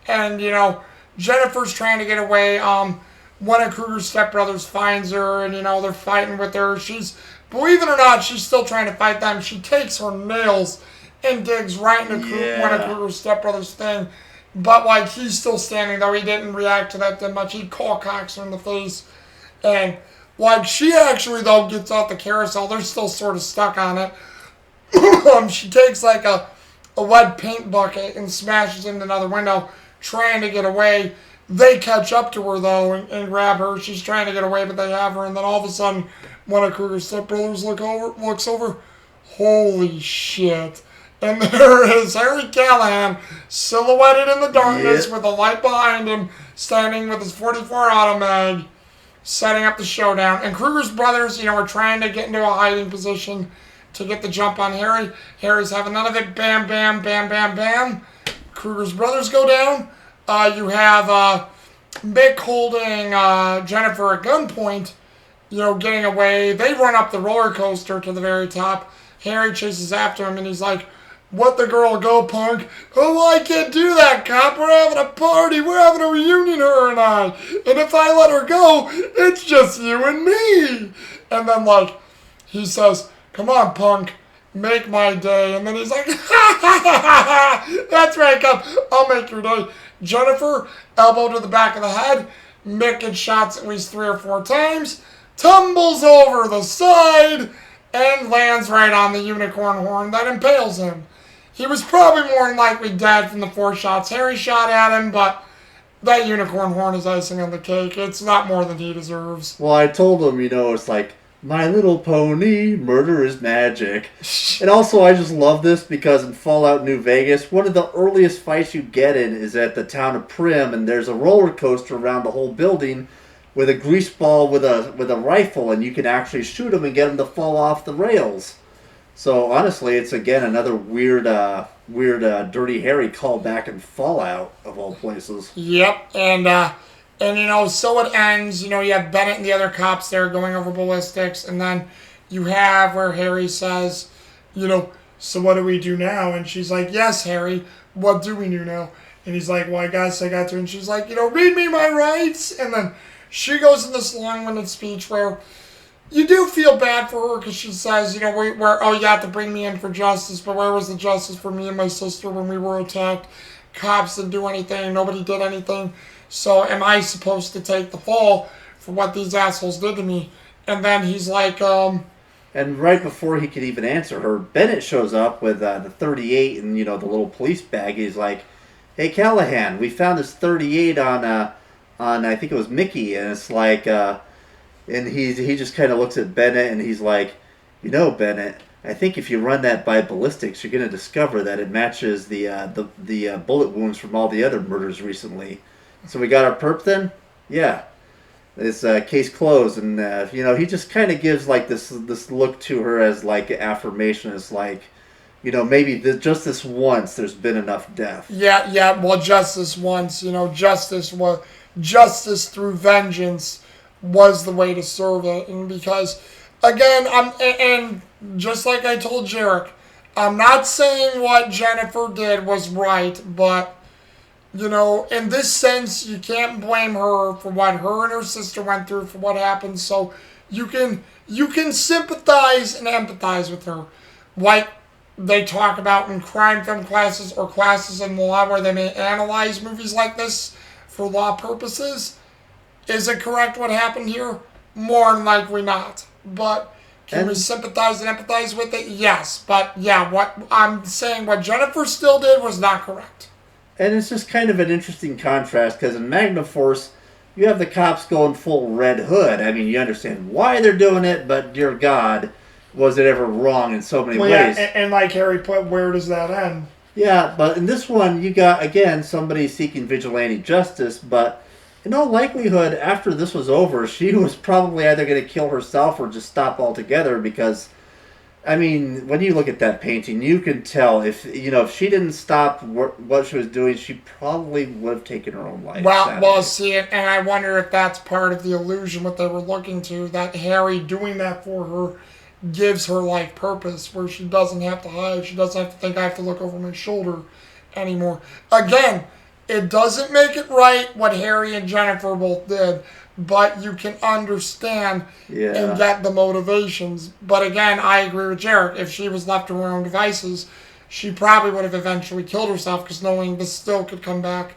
And, you know, Jennifer's trying to get away. One of Kruger's stepbrothers finds her, and, you know, they're fighting with her. She's, believe it or not, she's still trying to fight them. She takes her nails and digs right into one of Kruger's stepbrothers' thing. But, like, he's still standing, though. He didn't react to that that much. He cocks her in the face. And, like, she actually, though, gets off the carousel. They're still sort of stuck on it. She takes, like, a lead paint bucket and smashes into another window, trying to get away. They catch up to her, though, and grab her. She's trying to get away, but they have her. And then all of a sudden, one of Kruger's stepbrothers looks over. Holy shit. And there is Harry Callahan, silhouetted in the darkness with a light behind him, standing with his .44 auto mag, setting up the showdown. And Kruger's brothers, you know, are trying to get into a hiding position to get the jump on Harry. Harry's having none of it. Bam, bam, bam, bam, bam. Kruger's brothers go down. You have Mick holding Jennifer at gunpoint, you know, getting away. They run up the roller coaster to the very top. Harry chases after him, and he's like, "What the girl go, punk?" "Oh, I can't do that, cop. We're having a party. We're having a reunion, her and I. And if I let her go, it's just you and me." And then, like, he says, "Come on, punk. Make my day." And then he's like, "Ha, ha, ha, ha, ha. That's right, cop. I'll make your day." Jennifer, elbow to the back of the head. Mick gets shots at least 3 or 4 times. Tumbles over the side and lands right on the unicorn horn that impales him. He was probably more than likely dead from the 4 shots Harry shot at him, but that unicorn horn is icing on the cake. It's not more than he deserves. Well, I told him, you know, it's like, My Little Pony, murder is magic. And also, I just love this because in Fallout New Vegas, one of the earliest fights you get in is at the town of Prim, and there's a roller coaster around the whole building with a grease ball with a rifle, and you can actually shoot them and get them to fall off the rails. So honestly, it's again another weird Dirty Harry callback in Fallout of all places. Yep, and you know, so it ends. You know, you have Bennett and the other cops there going over ballistics, and then you have where Harry says, you know, "So what do we do now?" And she's like, "Yes, Harry, what do we do now?" And he's like, "Well, I guess I got to." And she's like, "You know, read me my rights." And then she goes in this long-winded speech where you do feel bad for her because she says, you know, oh, you have to bring me in for justice, but where was the justice for me and my sister when we were attacked? Cops didn't do anything. Nobody did anything. So am I supposed to take the fall for what these assholes did to me? And then he's like, And right before he could even answer her, Bennett shows up with the 38 and the little police bag. He's like, "Hey Callahan, we found this 38 on I think it was Mickey," and it's like, and he just kind of looks at Bennett and he's like, Bennett, I think if you run that by ballistics, you're gonna discover that it matches the bullet wounds from all the other murders recently. So we got our perp then, yeah. It's case closed, and he just kind of gives like this look to her as like affirmation. It's like, maybe just this once there's been enough death. Yeah. Well, just this once, justice through vengeance was the way to serve it, and because again, and just like I told Jarek, I'm not saying what Jennifer did was right, but. In this sense, you can't blame her for what her and her sister went through, for what happened. So you can sympathize and empathize with her, like they talk about in crime film classes or classes in law where they may analyze movies like this for law purposes. Is it correct what happened here? More than likely not. But can we sympathize and empathize with it? Yes. But yeah, what I'm saying, what Jennifer still did was not correct. And it's just kind of an interesting contrast because in Magnum Force, you have the cops going full Red Hood. I mean, you understand why they're doing it, but dear God, was it ever wrong in so many ways? Yeah, and like Harry put, where does that end? Yeah, but in this one, you got, again, somebody seeking vigilante justice, but in all likelihood, after this was over, she was probably either going to kill herself or just stop altogether because... I mean, when you look at that painting, you can tell if she didn't stop what she was doing, she probably would have taken her own life. Well, see, and I wonder if that's part of the illusion, what they were looking to, that Harry doing that for her gives her life purpose, where she doesn't have to hide, she doesn't have to think I have to look over my shoulder anymore. Again, it doesn't make it right what Harry and Jennifer both did. But you can understand and get the motivations. But again, I agree with Jarek. If she was left to her own devices, she probably would have eventually killed herself because knowing this still could come back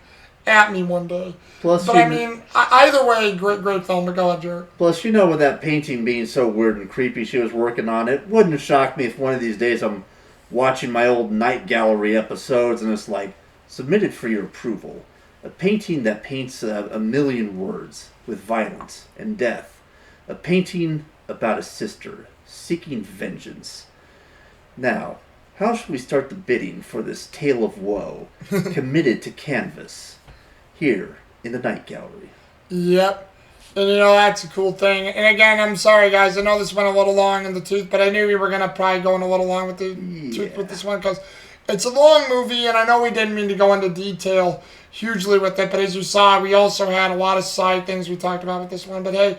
at me one day. Plus, but I mean, either way, great film. But go ahead, Jarek. Plus, with that painting being so weird and creepy she was working on, it wouldn't shock me if one of these days I'm watching my old Night Gallery episodes and it's like, submitted for your approval. A painting that paints a million words with violence and death. A painting about a sister seeking vengeance. Now, how should we start the bidding for this tale of woe committed to canvas here in the Night Gallery? Yep. And that's a cool thing. And again, I'm sorry guys, I know this went a little long in the tooth, but I knew we were going to probably go in a little long with the tooth with this one because it's a long movie, and I know we didn't mean to go into detail hugely with it, but as you saw, we also had a lot of side things we talked about with this one, but hey,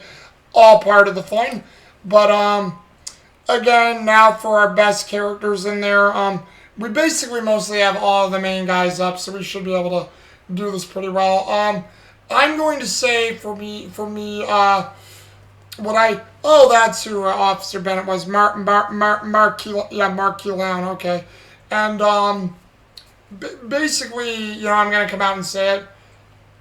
all part of the fun. But again, now for our best characters in there, we basically mostly have all of the main guys up, so we should be able to do this pretty well. I'm going to say for me, that's who Officer Bennett was, Mark Keelan, okay. And basically, I'm going to come out and say it.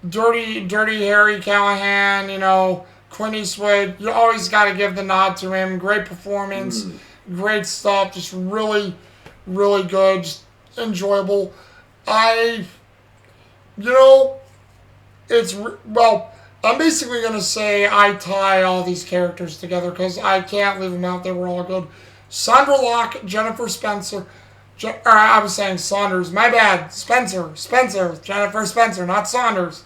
Dirty Harry Callahan, Clint Eastwood, you always got to give the nod to him. Great performance, great stuff, just really, really good, just enjoyable. I'm basically going to say I tie all these characters together because I can't leave them out. They were all good. Sandra Locke, Jennifer Spencer. I was saying Saunders. My bad. Spencer. Jennifer Spencer, not Saunders.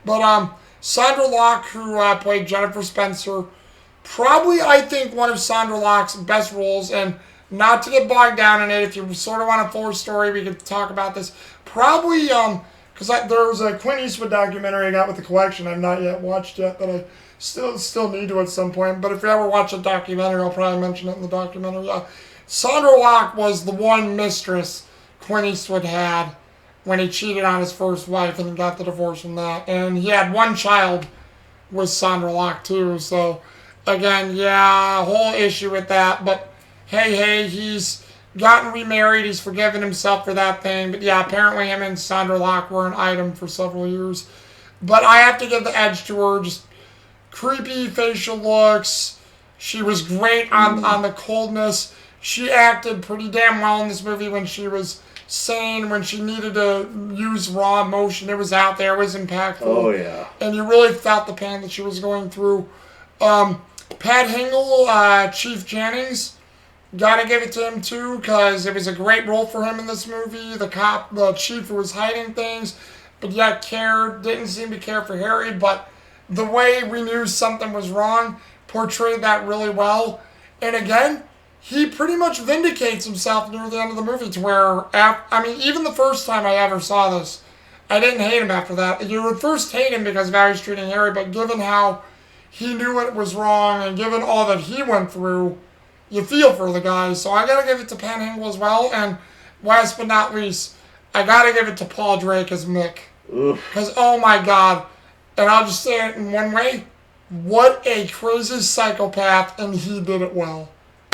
But Sandra Locke, who played Jennifer Spencer, probably I think one of Sandra Locke's best roles. And not to get bogged down in it, if you sort of want a full story, we could talk about this. Probably because there was a Clint Eastwood documentary I got with the collection I've not yet watched yet that I still need to at some point. But if you ever watch a documentary, I'll probably mention it in the documentary. Sandra Locke was the one mistress Clint Eastwood had when he cheated on his first wife and he got the divorce from that. And he had one child with Sandra Locke too. So, again, a whole issue with that. But, hey, he's gotten remarried. He's forgiven himself for that thing. But, apparently him and Sandra Locke were an item for several years. But I have to give the edge to her. Just creepy facial looks. She was great on the coldness. She acted pretty damn well in this movie when she was sane, when she needed to use raw emotion. It was out there. It was impactful. Oh, yeah. And you really felt the pain that she was going through. Pat Hingle, Chief Jennings, gotta give it to him too, because it was a great role for him in this movie. The chief who was hiding things, but yet didn't seem to care for Harry, but the way we knew something was wrong portrayed that really well. And again, he pretty much vindicates himself near the end of the movie to where, even the first time I ever saw this, I didn't hate him after that. You would first hate him because of how he's treating Harry, but given how he knew it was wrong and given all that he went through, you feel for the guy. So I gotta give it to Pat Hingle as well. And last but not least, I gotta give it to Paul Drake as Mick. Because, oh my God, and I'll just say it in one way, what a crazy psychopath, and he did it well.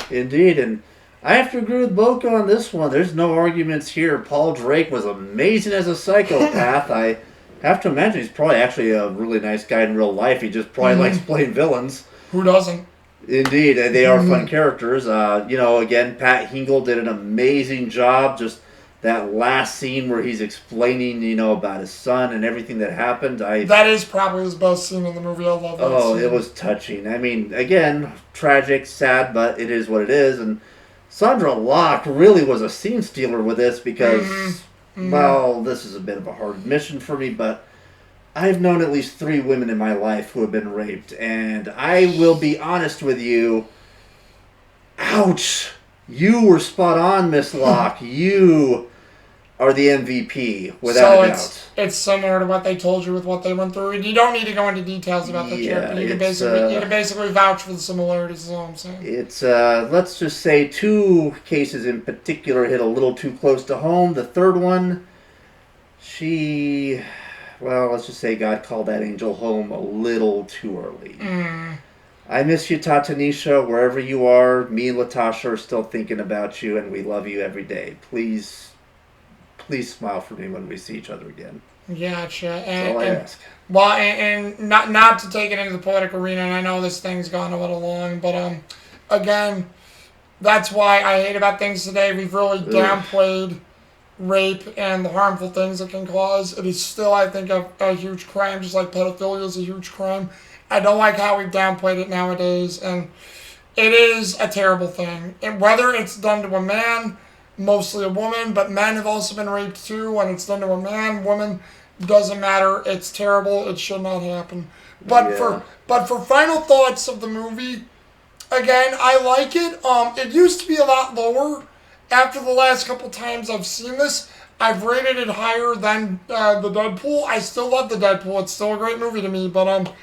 Indeed, and I have to agree with Boca on this one. There's no arguments here. Paul Drake was amazing as a psychopath. I have to imagine he's probably actually a really nice guy in real life. He just probably likes playing villains. Who doesn't? Indeed, and they are fun characters. Again, Pat Hingle did an amazing job. Just that last scene where he's explaining, about his son and everything that happened. That is probably his best scene in the movie. I love that scene. It was touching. I mean, again, tragic, sad, but it is what it is. And Sandra Locke really was a scene stealer with this because, well, this is a bit of a hard admission for me, but I've known at least 3 women in my life who have been raped, and I will be honest with you. Ouch! You were spot on, Miss Locke. You are the MVP, without a doubt. It's similar to what they told you with what they went through. You don't need to go into details about the trip, but you can basically vouch for the similarities, is all I'm saying. It's, let's just say 2 cases in particular hit a little too close to home. The third one, let's just say God called that angel home a little too early. I miss you, Tatanisha, wherever you are. Me and Latasha are still thinking about you, and we love you every day. Please smile for me when we see each other again. Gotcha. That's all I ask. Well, and not to take it into the political arena, and I know this thing's gone a little long, but again, that's why I hate about things today. We've really downplayed rape and the harmful things it can cause. It is still, I think, a huge crime, just like pedophilia is a huge crime. I don't like how we've downplayed it nowadays, and it is a terrible thing. And whether it's done to a man, mostly a woman, but men have also been raped too. When it's done to a man, woman, doesn't matter. It's terrible. It should not happen. But for final thoughts of the movie, again, I like it. It used to be a lot lower. After the last couple times I've seen this, I've rated it higher than the Deadpool. I still love the Deadpool. It's still a great movie to me. But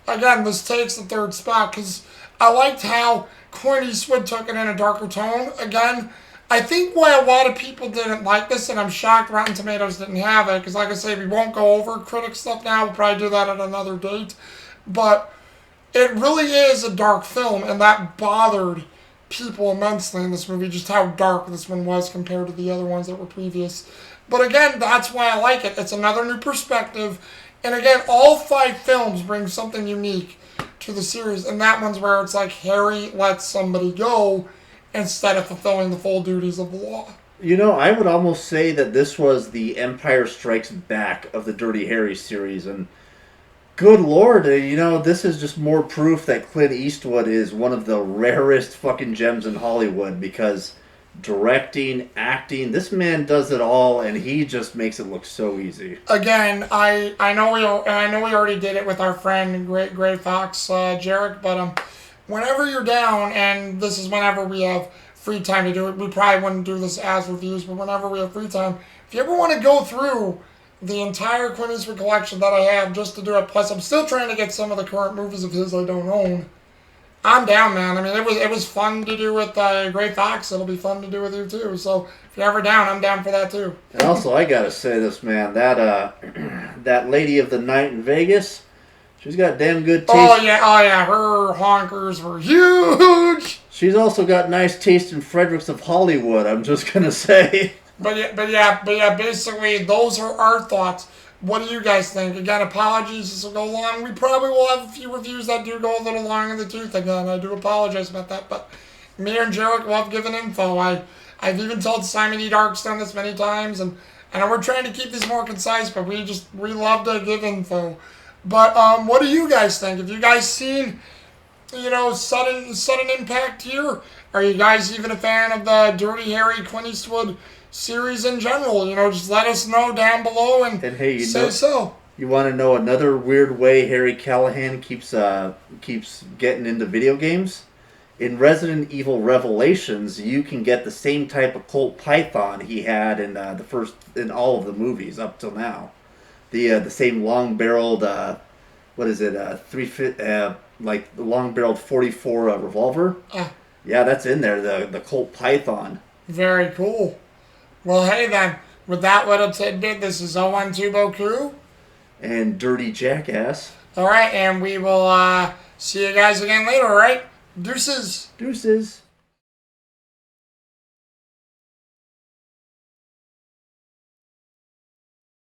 again, this takes the 3rd spot because I liked how Clint Eastwood took it in a darker tone. Again, I think why a lot of people didn't like this, and I'm shocked Rotten Tomatoes didn't have it, because like I say, we won't go over critic stuff now. We'll probably do that at another date. But it really is a dark film, and that bothered people immensely in this movie, just how dark this one was compared to the other ones that were previous. But again, that's why I like it. It's another new perspective. And again, all 5 films bring something unique to the series, and that one's where it's like Harry lets somebody go instead of fulfilling the full duties of the law. I would almost say that this was the Empire Strikes Back of the Dirty Harry series, and good Lord, this is just more proof that Clint Eastwood is one of the rarest fucking gems in Hollywood, because directing, acting, this man does it all, and he just makes it look so easy. Again, I know we already did it with our friend Gray Fox, Jarek, but whenever you're down, and this is whenever we have free time to do it, we probably wouldn't do this as reviews, but whenever we have free time, if you ever want to go through the entire Clint Eastwood collection that I have just to do it, plus I'm still trying to get some of the current movies of his I don't own, I'm down, man. I mean, it was fun to do with Gray Fox. It'll be fun to do with you, too. So if you're ever down, I'm down for that, too. And also, I gotta say this, man, that lady of the night in Vegas, she's got damn good taste. Oh yeah, her honkers were huge. She's also got nice taste in Fredericks of Hollywood, I'm just gonna say. But yeah, basically, those are our thoughts What do you guys think? Again, apologies, this will go long. We probably will have a few reviews that do go a little long in the tooth again. I do apologize about that, but me and Jarek love giving info. I've even told Simon E. Darkstone this many times, and we're trying to keep these more concise, but we love to give info. But what do you guys think? Have you guys seen, sudden impact here? Are you guys even a fan of the Dirty Harry Clint Eastwood series in general? Just let us know down below and hey, say so. You want to know another weird way Harry Callahan keeps getting into video games? In Resident Evil Revelations, you can get the same type of Colt Python he had in in all of the movies up till now. The same long-barreled, like long-barreled 44 revolver. Yeah, that's in there. The Colt Python. Very cool. Well, hey then, with that little tidbit, this is 012 Boku. And Dirty Jackass. Alright, and we will see you guys again later, alright? Deuces. Deuces.